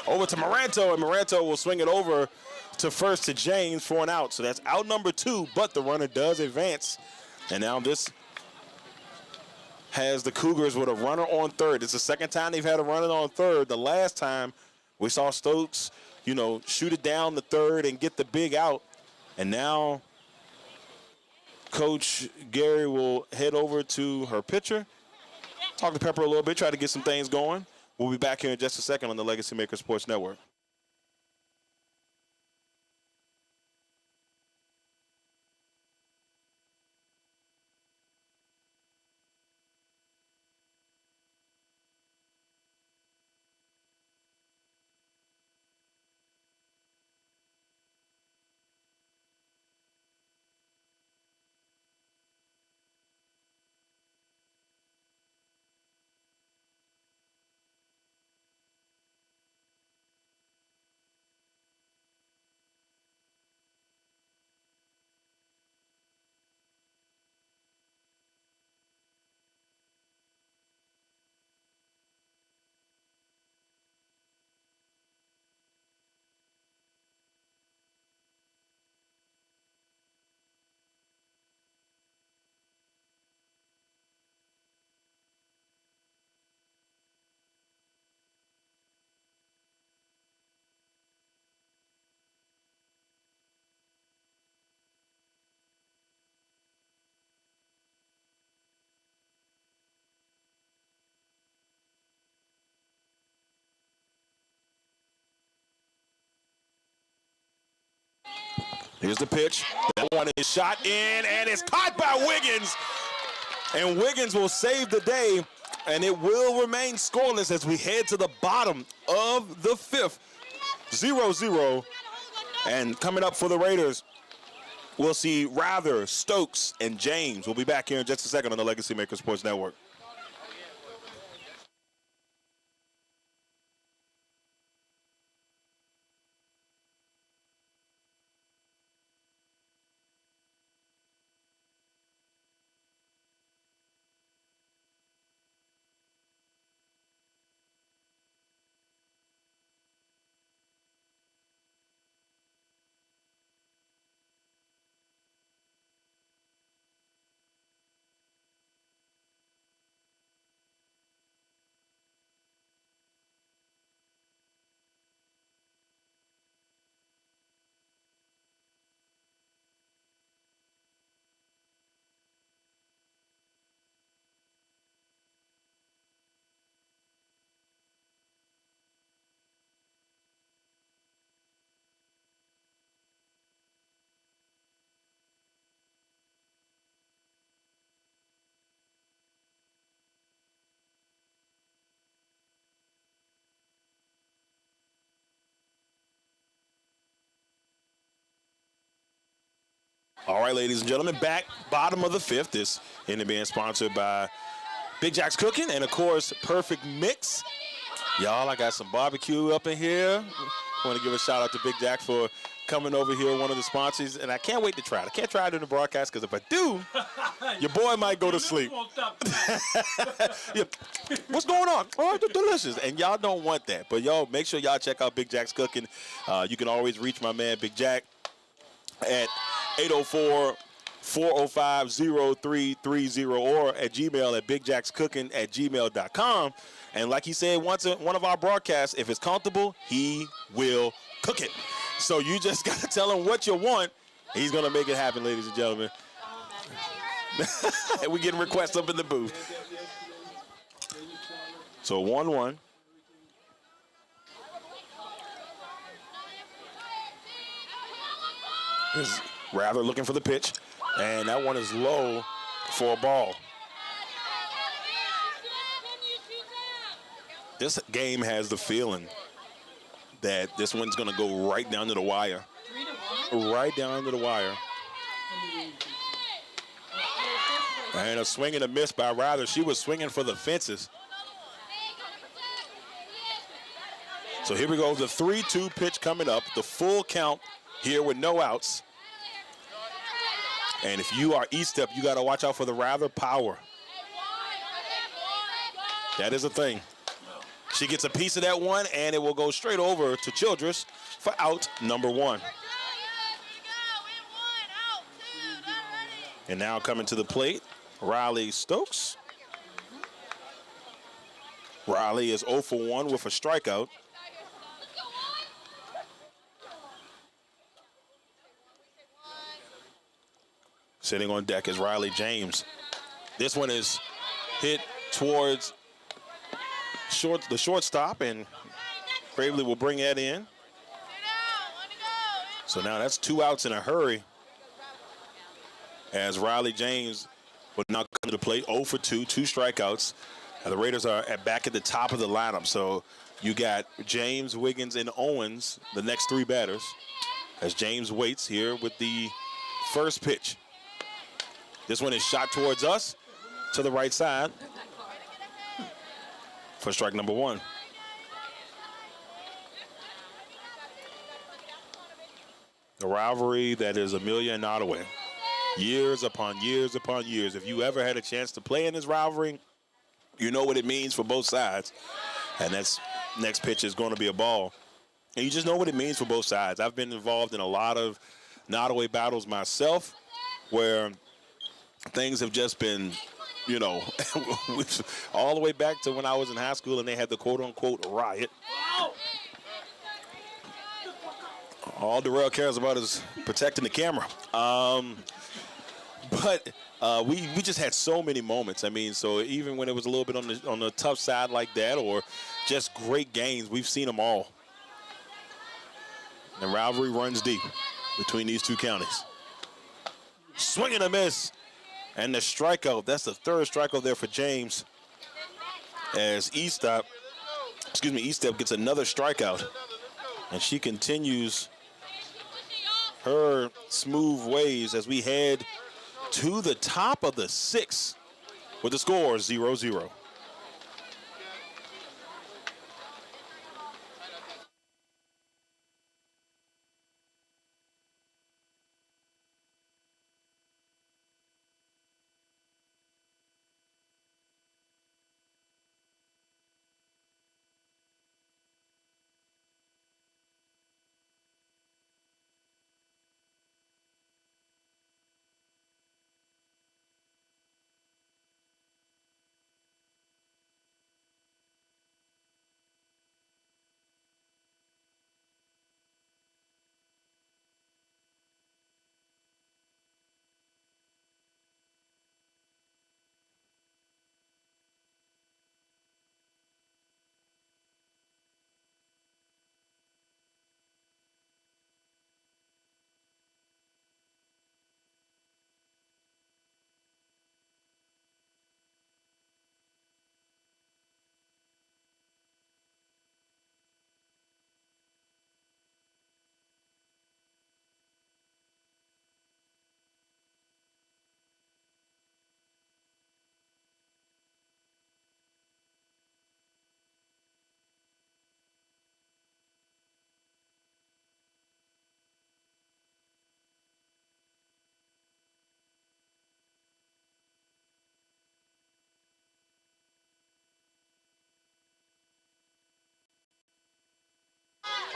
Over to Moranto, and Moranto will swing it over to first to James for an out. So that's out number 2, but the runner does advance. And now this has the Cougars with a runner on third. It's the second time they've had a runner on third. The last time we saw Stokes, shoot it down the third and get the big out. And now Coach Gary will head over to her pitcher, talk to Pepper a little bit, try to get some things going. We'll be back here in just a second on the LegacyMaker Sports Network. Here's the pitch. That one is shot in, and it's caught by Wiggins. And Wiggins will save the day, and it will remain scoreless as we head to the bottom of the fifth. 0-0. And coming up for the Raiders, we'll see Rather, Stokes, and James. We'll be back here in just a second on the Legacy Maker Sports Network. All right, ladies and gentlemen, back bottom of the fifth. This ended being sponsored by Big Jack's Cooking and, of course, Perfect Mix. Y'all, I got some barbecue up in here. I want to give a shout out to Big Jack for coming over here, one of the sponsors, and I can't wait to try it. I can't try it in the broadcast because if I do, your boy might go to sleep. Yeah. What's going on? Oh, it's delicious. And y'all don't want that. But, y'all, make sure y'all check out Big Jack's Cooking. You can always reach my man, Big Jack, at 804-405-0330 or at Gmail at bigjackscooking@gmail.com. And like he said once in one of our broadcasts, if it's comfortable, he will cook it. So you just got to tell him what you want. He's going to make it happen, ladies and gentlemen. And we're getting requests up in the booth. So 1-1. Is Rather looking for the pitch, and that one is low for a ball. This game has the feeling that this one's going to go right down to the wire. Right down to the wire. And a swing and a miss by Rather. She was swinging for the fences. So here we go, the 3-2 pitch coming up, the full count here with no outs. And if you are E-step, you got to watch out for the Rather power. That is a thing. She gets a piece of that one, and it will go straight over to Childress for out number 1. And now coming to the plate, Riley Stokes. Riley is 0 for 1 with a strikeout. Sitting on deck is Riley James. This one is hit towards the shortstop, and Gravely will bring that in. So now that's 2 outs in a hurry as Riley James will now come to the plate, 0 for 2, 2 strikeouts. And the Raiders are back at the top of the lineup. So you got James, Wiggins, and Owens, the next 3 batters, as James waits here with the first pitch. This one is shot towards us to the right side for strike number 1. The rivalry that is Amelia and Nottoway. Years upon years upon years. If you ever had a chance to play in this rivalry, you know what it means for both sides. And that's next pitch is going to be a ball. And you just know what it means for both sides. I've been involved in a lot of Nottoway battles myself where things have just been, you know, all the way back to when I was in high school and they had the quote-unquote riot. All Darrell cares about is protecting the camera. But we just had so many moments. I mean, so even when it was a little bit on the tough side like that or just great games, we've seen them all. And rivalry runs deep. between these two counties. Swing and a miss. And the strikeout, that's the third strikeout there for James. As Estep gets another strikeout. And she continues her smooth ways as we head to the top of the sixth with the score 0-0.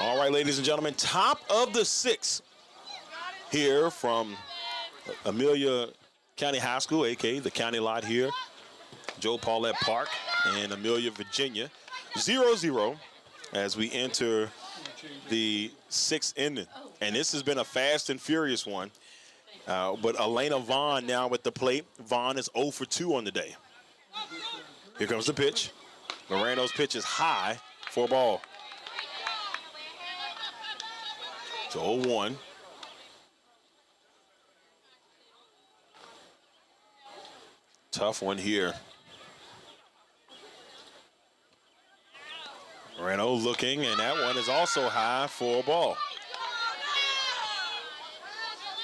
All right, ladies and gentlemen, top of the sixth here from Amelia County High School, a.k.a. the county lot here, Joe Paulette Park in Amelia, Virginia. 0-0 as we enter the sixth inning. And this has been a fast and furious one. But Elena Vaughn now at the plate. Vaughn is 0 for 2 on the day. Here comes the pitch. Moreno's pitch is high for a ball. It's 0-1. Tough one here. Moreno looking, and that one is also high for a ball.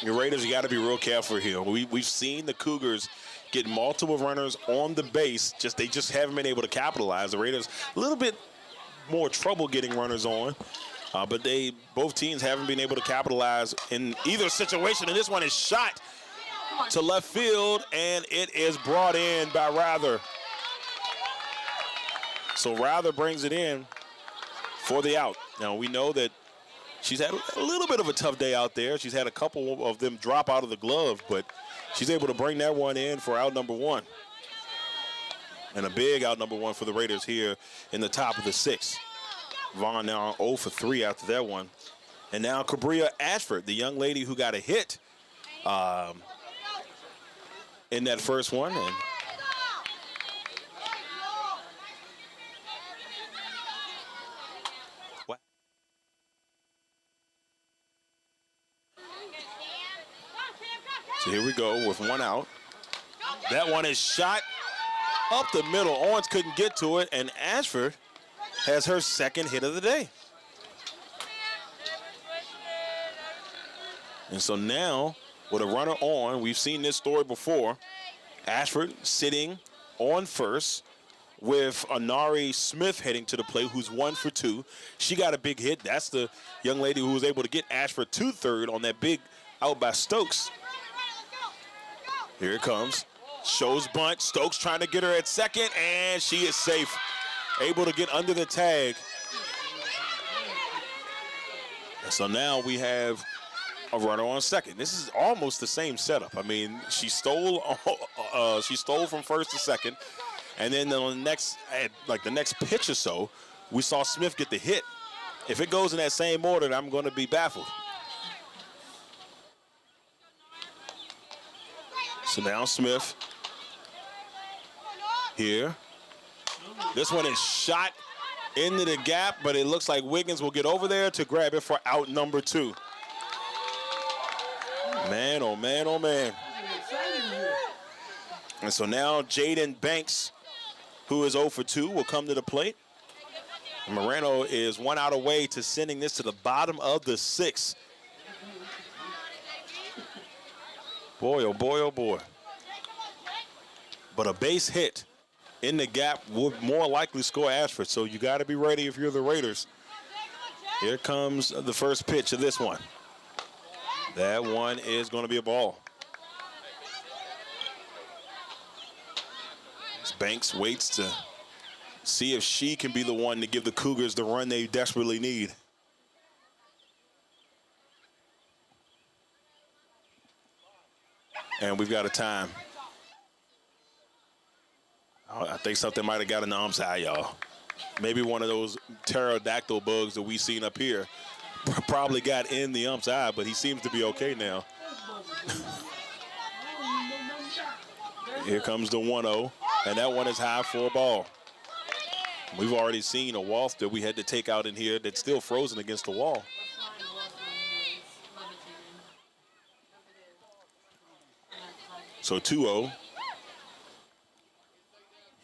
The Raiders, you got to be real careful here. We've seen the Cougars get multiple runners on the base. They just haven't been able to capitalize. The Raiders a little bit more trouble getting runners on. But both teams haven't been able to capitalize in either situation. And this one is shot to left field, and it is brought in by Rather. So Rather brings it in for the out. Now, we know that she's had a little bit of a tough day out there. She's had a couple of them drop out of the glove, but she's able to bring that one in for out number one. And a big out number one for the Raiders here in the top of the sixth. Vaughn now 0 for 3 after that one. And now Cabria Ashford, the young lady who got a hit in that first one. And so here we go with one out. That one is shot up the middle. Owens couldn't get to it, and Ashford has her second hit of the day. And so now, with a runner on, we've seen this story before. Ashford sitting on first with Anari Smith heading to the plate, who's 1 for 2. She got a big hit. That's the young lady who was able to get Ashford to third on that big out by Stokes. Here it comes. Shows bunt. Stokes trying to get her at second, and she is safe. Able to get under the tag. And so now we have a runner on second. This is almost the same setup. I mean, she stole from first to second, and then on the next pitch or so, we saw Smith get the hit. If it goes in that same order, I'm going to be baffled. So now Smith here. This one is shot into the gap, but it looks like Wiggins will get over there to grab it for out number 2. Man, oh man, oh man. And so now Jaden Banks, who is 0 for 2, will come to the plate. And Moreno is 1 out away to sending this to the bottom of the 6th. Boy, oh boy, oh boy. But a base hit in the gap would more likely score Ashford, so you got to be ready if you're the Raiders. Here comes the first pitch of this one. That one is going to be a ball. Banks waits to see if she can be the one to give the Cougars the run they desperately need. And we've got a time. I think something might have got in the ump's eye, y'all. Maybe one of those pterodactyl bugs that we've seen up here probably got in the ump's eye, but he seems to be okay now. Here comes the 1-0, and that one is high for a ball. We've already seen a Walsh that we had to take out in here that's still frozen against the wall. So 2-0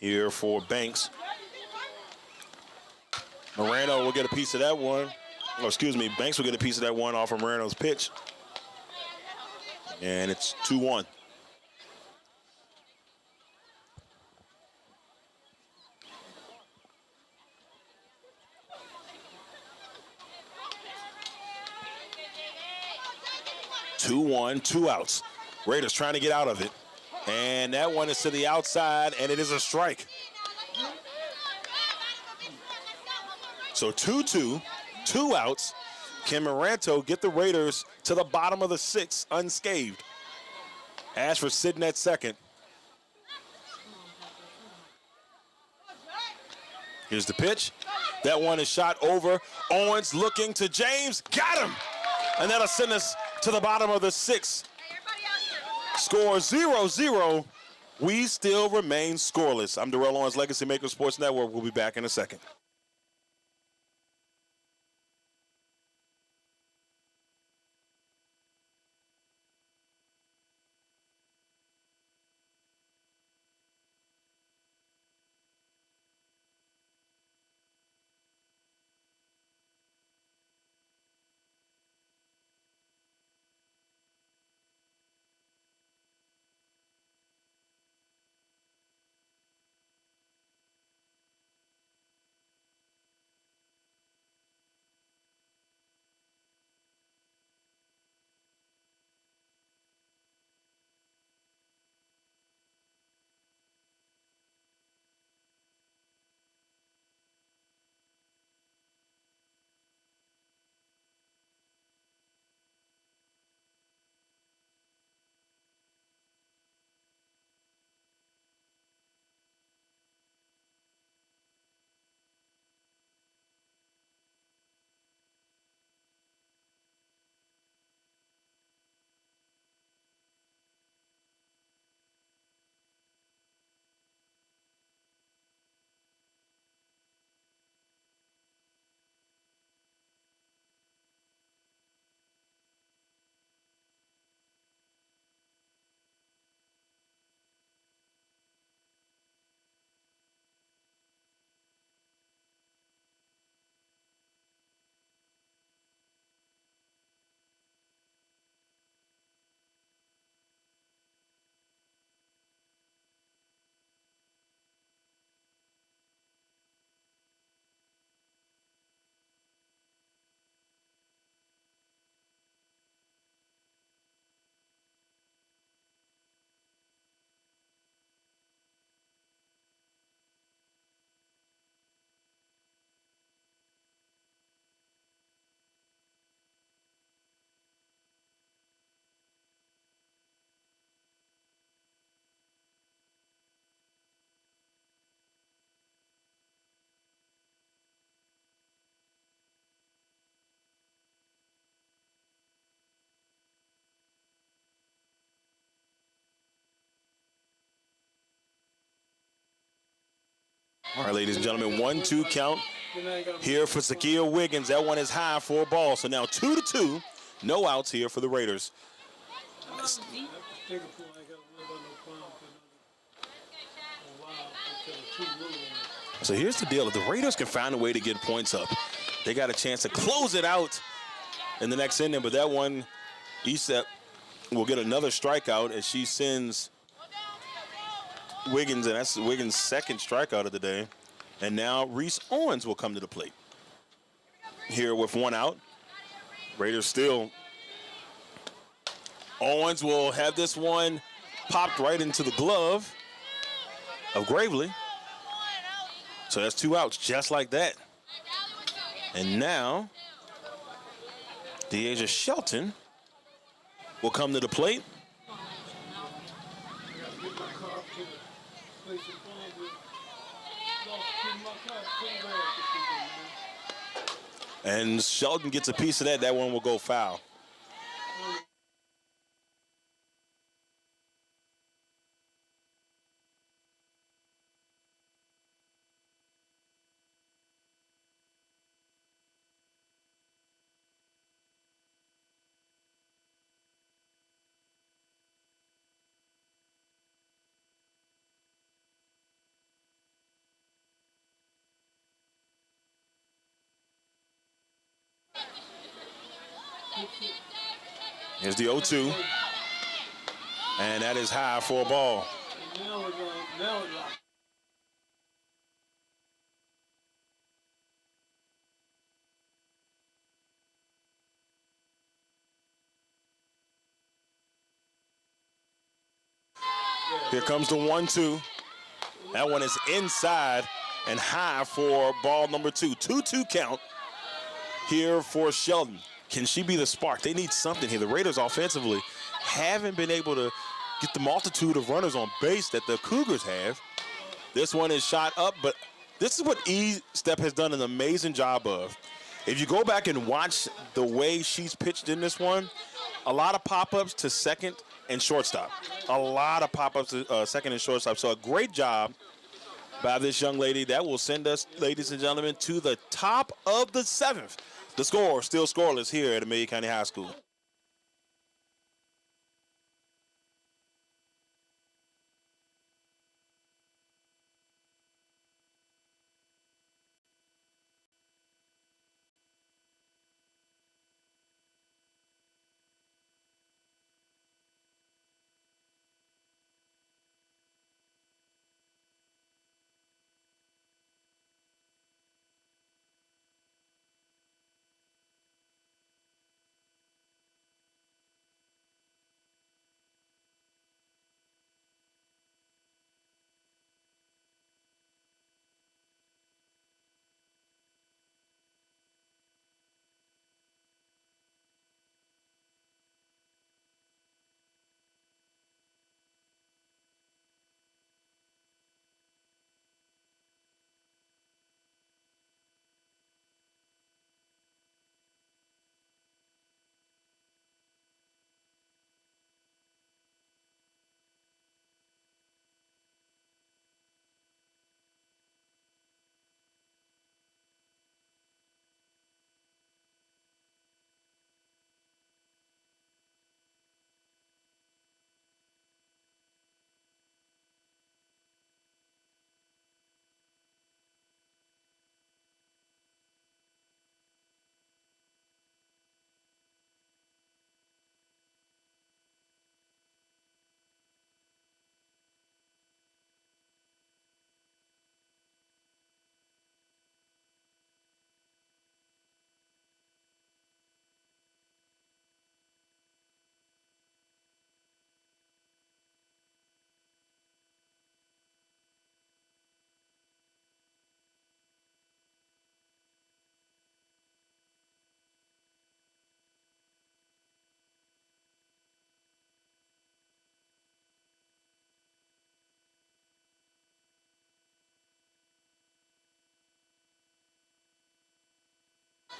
here for Banks. Moreno will get a piece of that one. Oh, excuse me, Banks will get a piece of that one off of Moreno's pitch. And it's 2-1. Two outs. Raiders trying to get out of it. And that one is to the outside, and it is a strike. So 2-2, 2 outs. Can Moranto get the Raiders to the bottom of the 6th unscathed? Ashford sitting at second. Here's the pitch. That one is shot over. Owens looking to James. Got him! And that'll send us to the bottom of the 6th. Score 0-0. We still remain scoreless. I'm Darrell Owens, LegacyMaker Sports Network. We'll be back in a second. All right, ladies and gentlemen, 1-2 count here for Zakia Wiggins. That one is high for a ball. So now 2-2, no outs here for the Raiders. So here's the deal. If the Raiders can find a way to get points up, they got a chance to close it out in the next inning. But that one, Esep will get another strikeout as she sends Wiggins, and that's Wiggins' second strikeout of the day. And now Reese Owens will come to the plate. Here with one out. Raiders still. Owens will have this one popped right into the glove of Gravely. So that's 2 outs just like that. And now Deasia Shelton will come to the plate. And Shelton gets a piece of that. That one will go foul. Here's the 0-2. And that is high for a ball. Here comes the 1-2. That one is inside and high for ball number 2. 2-2 count here for Shelton. Can she be the spark? They need something here. The Raiders offensively haven't been able to get the multitude of runners on base that the Cougars have. This one is shot up, but this is what E-Step has done an amazing job of. If you go back and watch the way she's pitched in this one, a lot of pop-ups to second and shortstop. A lot of pop-ups to second and shortstop. So a great job by this young lady. That will send us, ladies and gentlemen, to the top of the 7th. The score still scoreless here at Amelia County High School.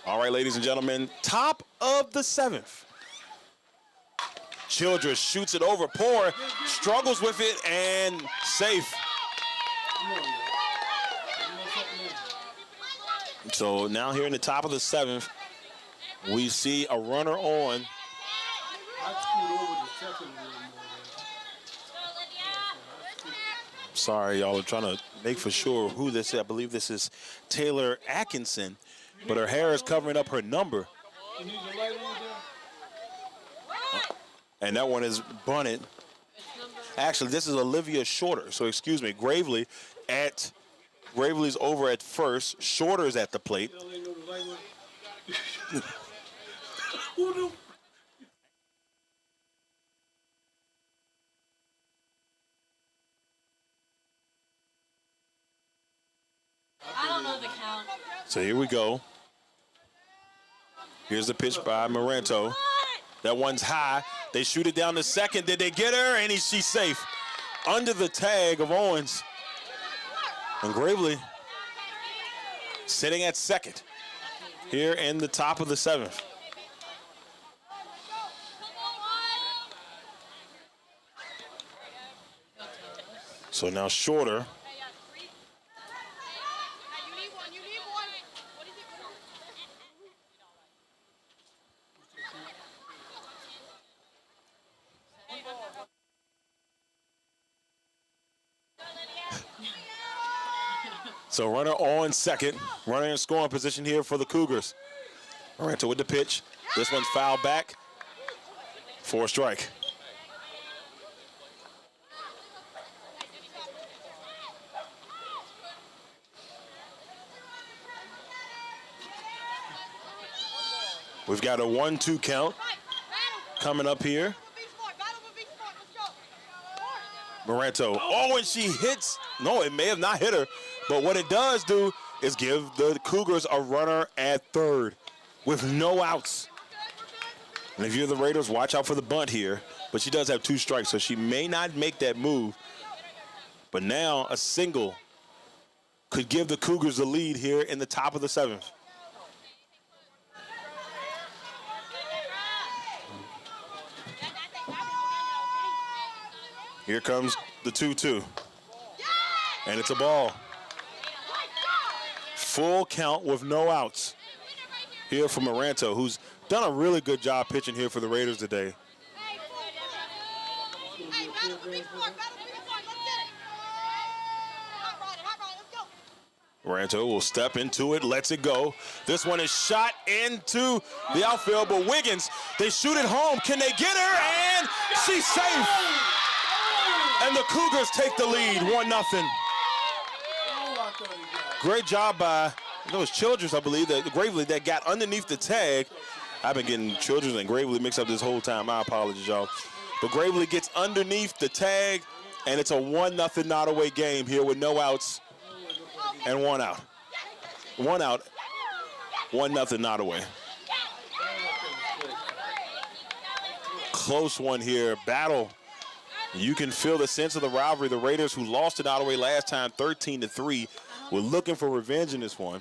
All right, ladies and gentlemen, top of the 7th. Childress shoots it over. Poor struggles with it and safe. So now here in the top of the 7th, we see a runner on. I screwed over the Sorry, y'all are trying to make for sure who this is. I believe this is Taylor Atkinson, but her hair is covering up her number. And that one is bunted. Actually, this is Olivia Shorter. So, excuse me, Gravely's over at first. Shorter's at the plate. I don't know the count. So here we go. Here's the pitch by Moranto. That one's high. They shoot it down to second. Did they get her? And she's safe. Under the tag of Owens. And Gravely sitting at second here in the top of the seventh. So now Shorter. So runner on second. Runner in scoring position here for the Cougars. Moranto with the pitch. This one's fouled back for a strike. We've got a 1-2 count coming up here. Moranto. Oh, and she hits. No, it may have not hit her. But what it does do is give the Cougars a runner at third with no outs. And if you're the Raiders, watch out for the bunt here. But she does have 2 strikes, so she may not make that move. But now a single could give the Cougars the lead here in the top of the seventh. Here comes the 2-2. And it's a ball. Full count with no outs here for Moranto, who's done a really good job pitching here for the Raiders today. Moranto will step into it, lets it go. This one is shot into the outfield, but Wiggins, they shoot it home. Can they get her? And she's safe. And the Cougars take the lead, 1-0. Great job by those Childress, I believe, that Gravely that got underneath the tag. I've been getting Childress and Gravely mixed up this whole time. My apologies, y'all. But Gravely gets underneath the tag, and it's a 1-0 Nottoway game here with no outs and 1 out. 1 out, 1-0 Nottoway. Close one here, battle. You can feel the sense of the rivalry. The Raiders, who lost to Nottoway last time 13-3, were looking for revenge in this one.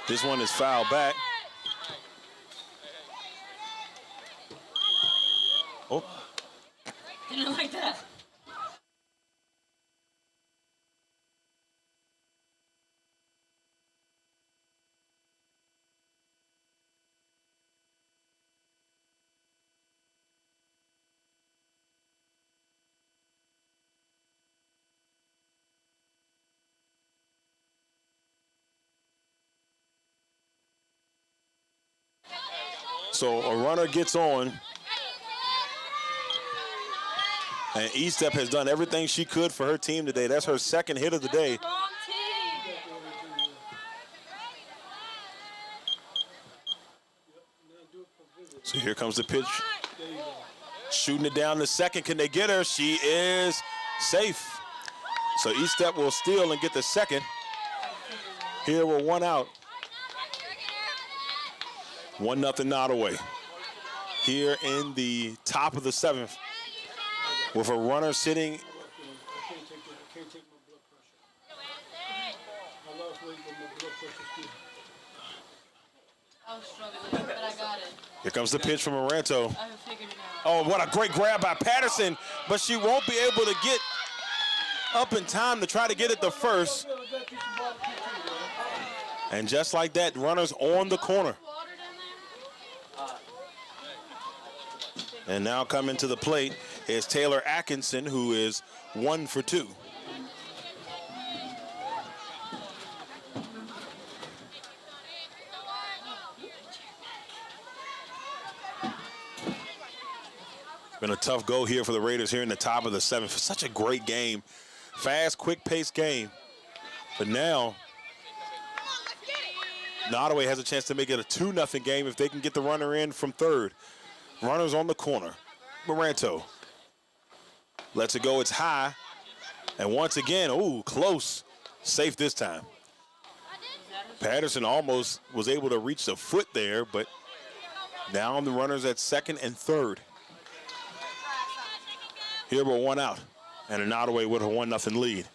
This one is fouled back. Oh. Didn't like that. So a runner gets on. And Estep has done everything she could for her team today. That's her second hit of the day. So here comes the pitch. Shooting it down to second. Can they get her? She is safe. So Estep will steal and get the second. Here we're 1 out. 1-0 Nottoway. Here in the top of the seventh. With a runner sitting. I was struggling, but I got it. Here comes the pitch from Moranto. I figured it out. Oh, what a great grab by Patterson, but she won't be able to get up in time to try to get it to first. And just like that, runners on the corner. And now coming to the plate is Taylor Atkinson, who is 1 for 2. Been a tough go here for the Raiders here in the top of the 7th. Such a great game. Fast, quick-paced game. But now, Nottoway has a chance to make it a 2-0 game if they can get the runner in from third. Runners on the corner. Moranto lets it go. It's high. And once again, ooh, close. Safe this time. Patterson almost was able to reach the foot there, but now the runners at second and third. Here we're 1 out, and a Nottoway with a 1-0 lead.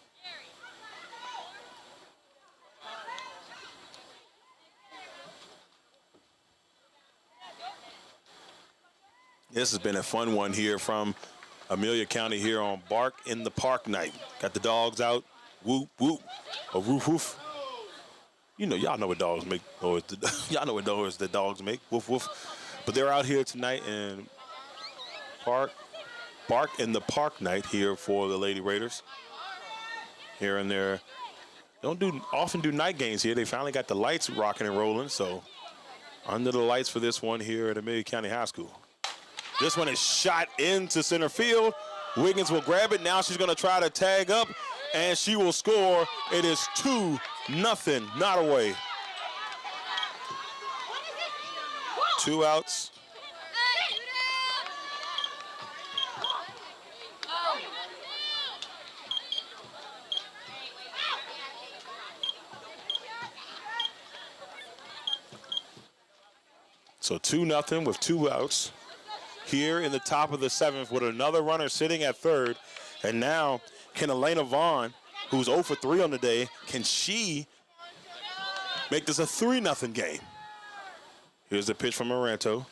This has been a fun one here from Amelia County here on Bark in the Park night. Got the dogs out, whoop, whoop, a woof, woof. You know, y'all know what dogs make, or y'all know what noise the dogs make, woof, woof. But they're out here tonight in Bark in the Park night here for the Lady Raiders. Here and there. Don't often do night games here. They finally got the lights rocking and rolling, so under the lights for this one here at Amelia County High School. This one is shot into center field. Wiggins will grab it. Now she's going to try to tag up, and she will score. It is 2-0, Nottoway. 2 outs. So 2-0 with 2 outs here in the top of the 7th with another runner sitting at third. And now can Elena Vaughn, who's 0 for 3 on the day, can she make this a 3-0 game? Here's the pitch from Moranto.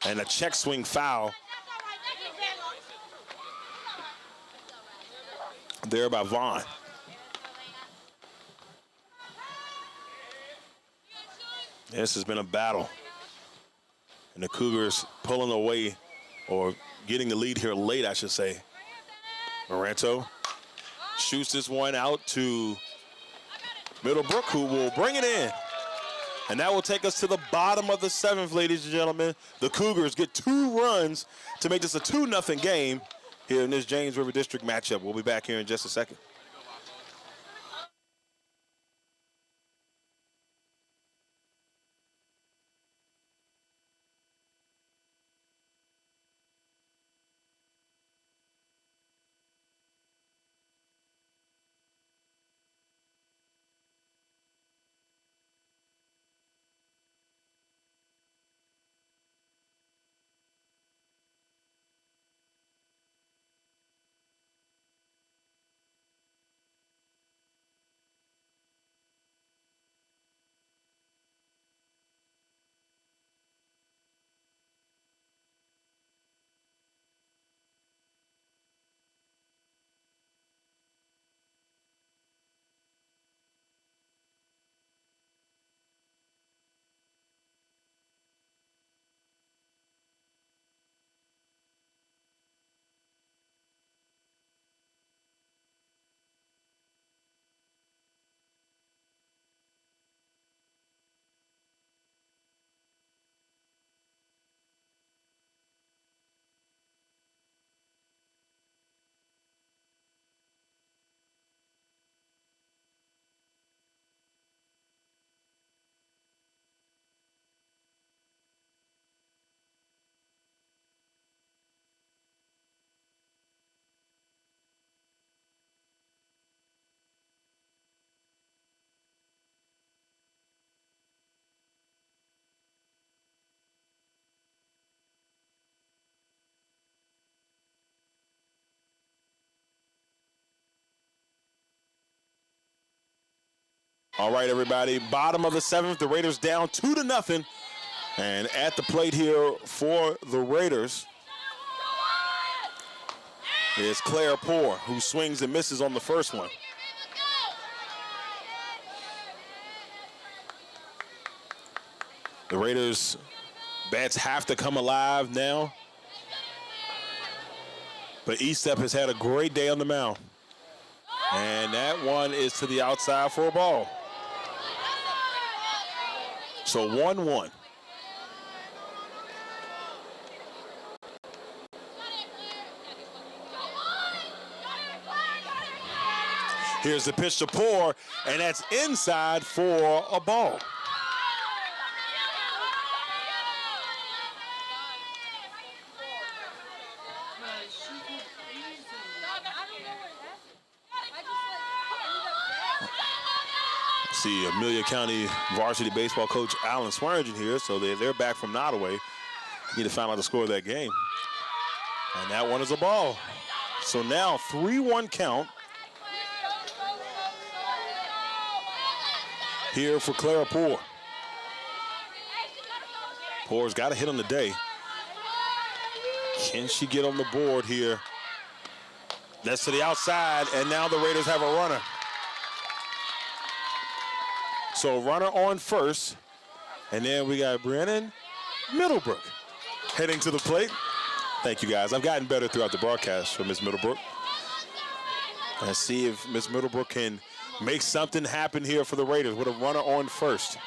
And a check swing foul there by Vaughn. This has been a battle. And the Cougars pulling away, or getting the lead here late, I should say. Moranto shoots this one out to Middlebrook, who will bring it in. And that will take us to the bottom of the 7th, ladies and gentlemen. The Cougars get 2 runs to make this a 2-0 game here in this James River District matchup. We'll be back here in just a second. All right, everybody, bottom of the 7th, the Raiders down 2-0. And at the plate here for the Raiders is Claire Poore, who swings and misses on the first one. The Raiders' bats have to come alive now. But E-Step has had a great day on the mound. And that one is to the outside for a ball. So 1-1. Here's the pitch to Poore, and that's inside for a ball. See Amelia County varsity baseball coach Alan Swearingen here, so they're back from Nottoway. Need to find out the score of that game. And that one is a ball. So now 3-1 count here for Clara Poore. Poore's got a hit on the day. Can she get on the board here? That's to the outside, and now the Raiders have a runner. So runner on first, and then we got Brennan Middlebrook heading to the plate. Thank you, guys. I've gotten better throughout the broadcast for Ms. Middlebrook. Let's see if Ms. Middlebrook can make something happen here for the Raiders with a runner on first.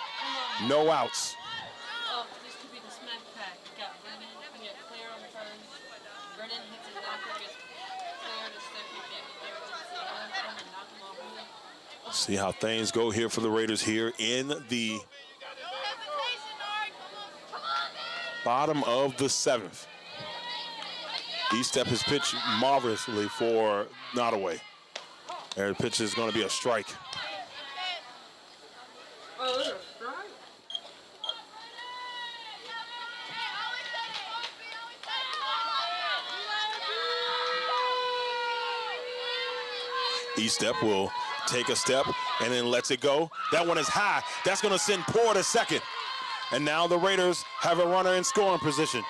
No outs. Oh, this could be the smack pack. You got Brennan, you got Claire on first. Brennan hits his knocker, gets Claire to second, maybe Claire to the and knock him off. See how things go here for the Raiders here in the bottom of the seventh. E-Step has pitched marvelously for Nottoway. Their pitch is going to be a strike. Oh, that's a strike? E-Step will take a step and then lets it go. That one is high. That's going to send Poore to second. And now the Raiders have a runner in scoring position.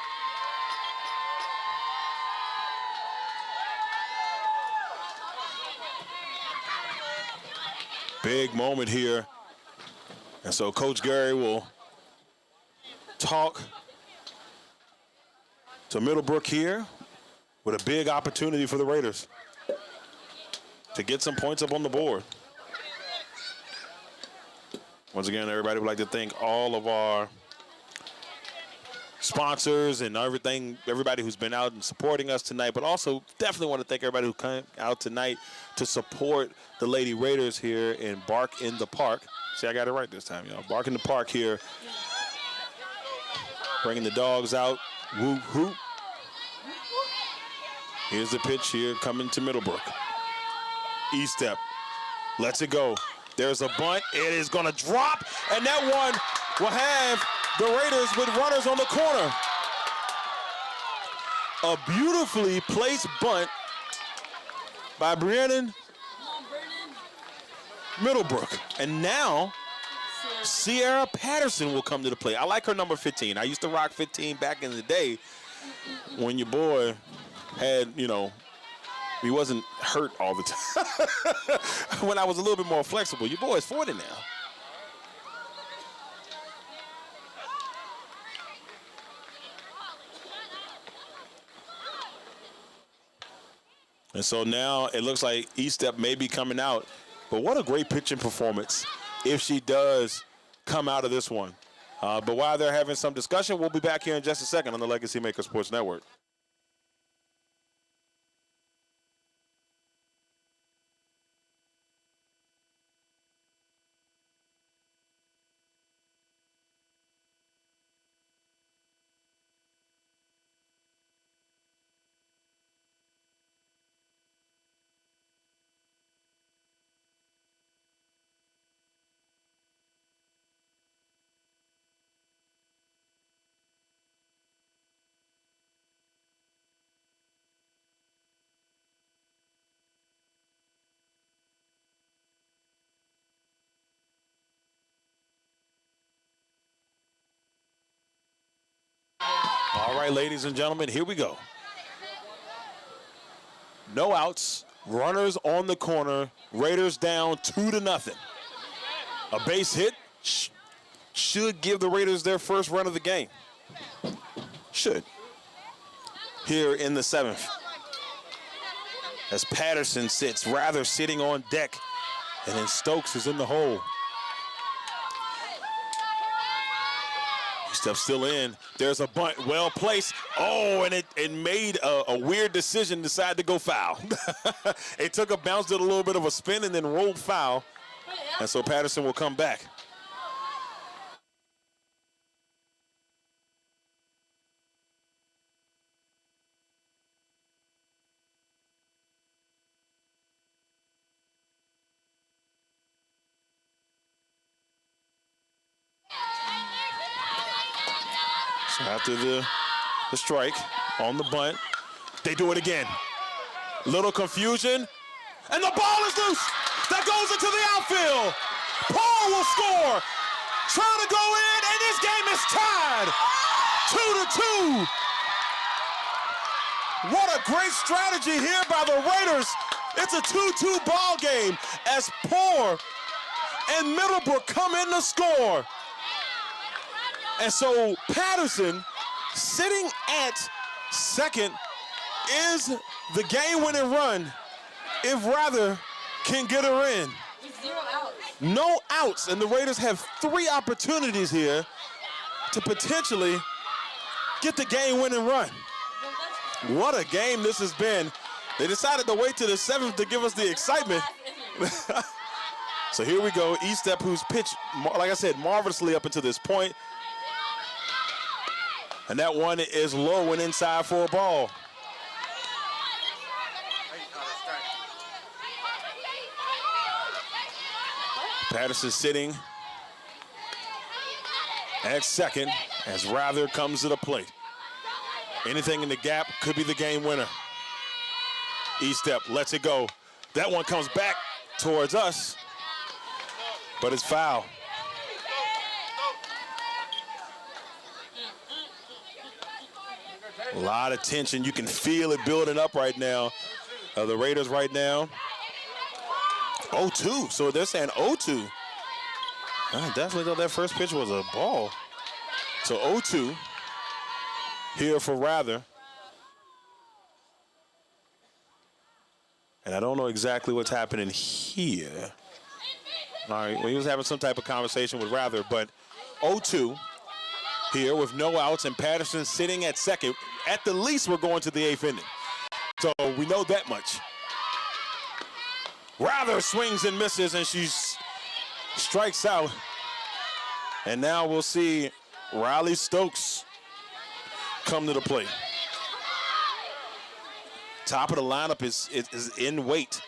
Big moment here. And so Coach Gary will talk to Middlebrook here with a big opportunity for the Raiders to get some points up on the board. Once again, everybody would like to thank all of our sponsors and everybody who's been out and supporting us tonight, but also definitely want to thank everybody who came out tonight to support the Lady Raiders here in Bark in the Park. See, I got it right this time, y'all. Bark in the Park here. Bringing the dogs out. Whoop, whoop. Here's the pitch here coming to Middlebrook. E-Step. Lets it go. There's a bunt. It is going to drop, and that one will have the Raiders with runners on the corner. A beautifully placed bunt by Brennan Middlebrook. And now Sierra Patterson will come to the plate. I like her number 15. I used to rock 15 back in the day when your boy had, he wasn't hurt all the time. When I was a little bit more flexible. Your boy is 40 now. And so now it looks like E-Step may be coming out. But what a great pitching performance if she does come out of this one. But while they're having some discussion, we'll be back here in just a second on the LegacyMaker Sports Network. All right, ladies and gentlemen, here we go. No outs. Runners on the corner. Raiders down 2-0. A base hit should give the Raiders their first run of the game. Should. Here in the 7th. As Patterson sits, Rather sitting on deck. And then Stokes is in the hole. He steps still in. There's a bunt, well placed. Oh, and it made a weird decision, decided to go foul. It took a bounce, did a little bit of a spin, and then rolled foul. And so Patterson will come back. So after the strike on the bunt, they do it again. Little confusion, and the ball is loose. That goes into the outfield. Paul will score. Trying to go in, and this game is tied. 2-2. What a great strategy here by the Raiders. It's a 2-2 ball game as Poor and Middlebrook come in to score. And so Patterson, sitting at second, is the game-winning run if Rather can get her in. With 0 outs. No outs, and the Raiders have 3 opportunities here to potentially get the game-winning run. What a game this has been. They decided to wait to the 7th to give us the excitement. So here we go. E-Step, who's pitched, like I said, marvelously up until this point. And that one is low and inside for a ball. Patterson sitting at second as Rather comes to the plate. Anything in the gap could be the game winner. E-Step lets it go. That one comes back towards us, but it's foul. A lot of tension. You can feel it building up right now. The Raiders right now. 0-2. So they're saying 0-2. I definitely thought that first pitch was a ball. So 0-2 here for Rather. And I don't know exactly what's happening here. All right, well, he was having some type of conversation with Rather, but 0-2 here with no outs and Patterson sitting at second. At the least, we're going to the 8th inning. So we know that much. Rather swings and misses, and she strikes out. And now we'll see Riley Stokes come to the plate. Top of the lineup is in weight.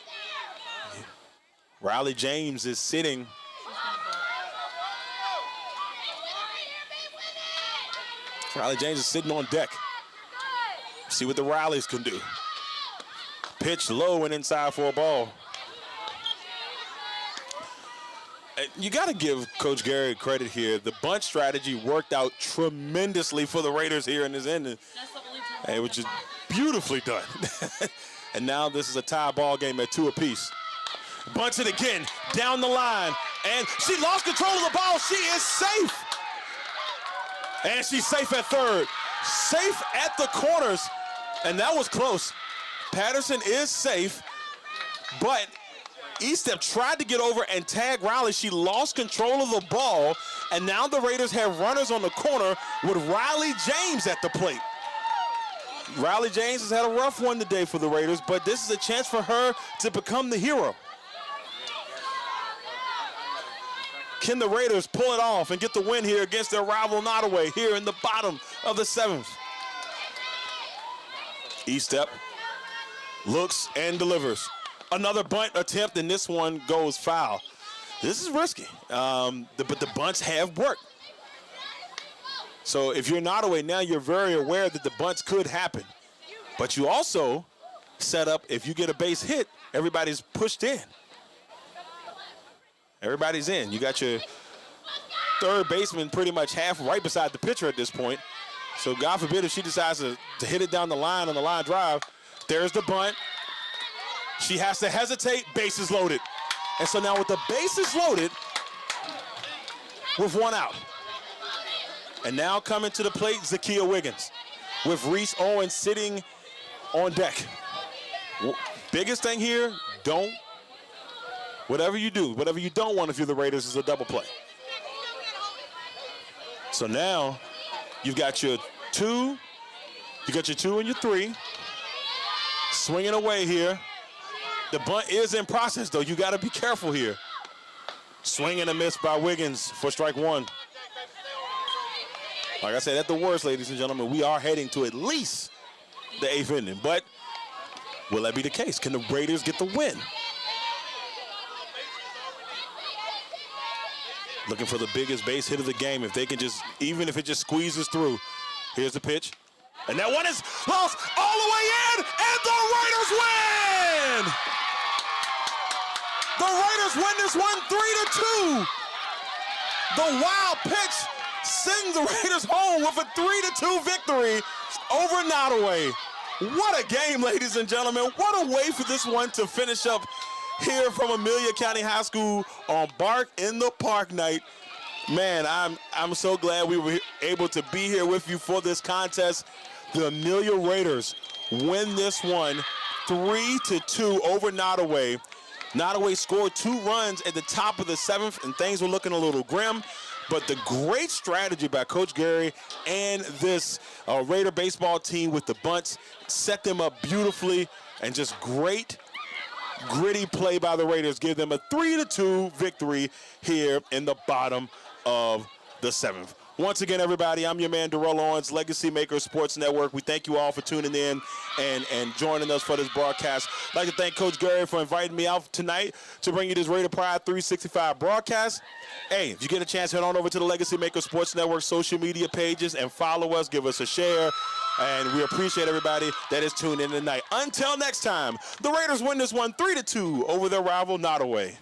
Riley James is sitting. Riley James is sitting on deck. See what the Rileys can do. Pitch low and inside for a ball. You got to give Coach Gary credit here. The bunt strategy worked out tremendously for the Raiders here in this inning. It was just beautifully done. And now this is a tie ball game at 2 apiece. Bunts it again down the line, and she lost control of the ball. She is safe. And she's safe at third. Safe at the corners. And that was close. Patterson is safe, but E-Step tried to get over and tag Riley. She lost control of the ball, and now the Raiders have runners on the corner with Riley James at the plate. Riley James has had a rough one today for the Raiders, but this is a chance for her to become the hero. Can the Raiders pull it off and get the win here against their rival Nottoway here in the bottom of the 7th? E-Step looks and delivers. Another bunt attempt, and this one goes foul. This is risky, but the bunts have worked. So if you're Nottoway now, you're very aware that the bunts could happen. But you also set up, if you get a base hit, everybody's pushed in. Everybody's in. You got your third baseman pretty much half right beside the pitcher at this point. So God forbid if she decides to hit it down the line on the line drive. There's the bunt. She has to hesitate, bases loaded. And so now with the bases loaded, with one out. And now coming to the plate, Zakiya Wiggins, with Reese Owens sitting on deck. Biggest thing here, whatever you do, whatever you don't want if you're the Raiders is a double play. So now you've got your 2, you got your 2 and your 3. Swinging away here. The bunt is in process, though. You got to be careful here. Swing and a miss by Wiggins for strike 1. Like I said, at the worst, ladies and gentlemen, we are heading to at least the 8th inning. But will that be the case? Can the Raiders get the win? Looking for the biggest base hit of the game. If they can just, even if it just squeezes through. Here's the pitch. And that one is lost all the way in, and the Raiders win! The Raiders win this one 3-2. The wild pitch sends the Raiders home with a 3-2 victory over Nottoway. What a game, ladies and gentlemen. What a way for this one to finish up here from Amelia County High School on Bark in the Park night. Man, I'm so glad we were able to be here with you for this contest. The Amelia Raiders win this one 3-2 over Nottoway. Nottoway scored 2 runs at the top of the 7th, and things were looking a little grim. But the great strategy by Coach Gary and this Raider baseball team with the bunts set them up beautifully, and just great, gritty play by the Raiders give them a 3-2 victory here in the bottom of the 7th. Once again, everybody, I'm your man, Darrell Owens, LegacyMaker Sports Network. We thank you all for tuning in and joining us for this broadcast. I'd like to thank Coach Gary for inviting me out tonight to bring you this Raider Pride 365 broadcast. Hey, if you get a chance, head on over to the LegacyMaker Sports Network social media pages and follow us, give us a share. And we appreciate everybody that is tuned in tonight. Until next time, the Raiders win this one 3-2 over their rival, Nottoway.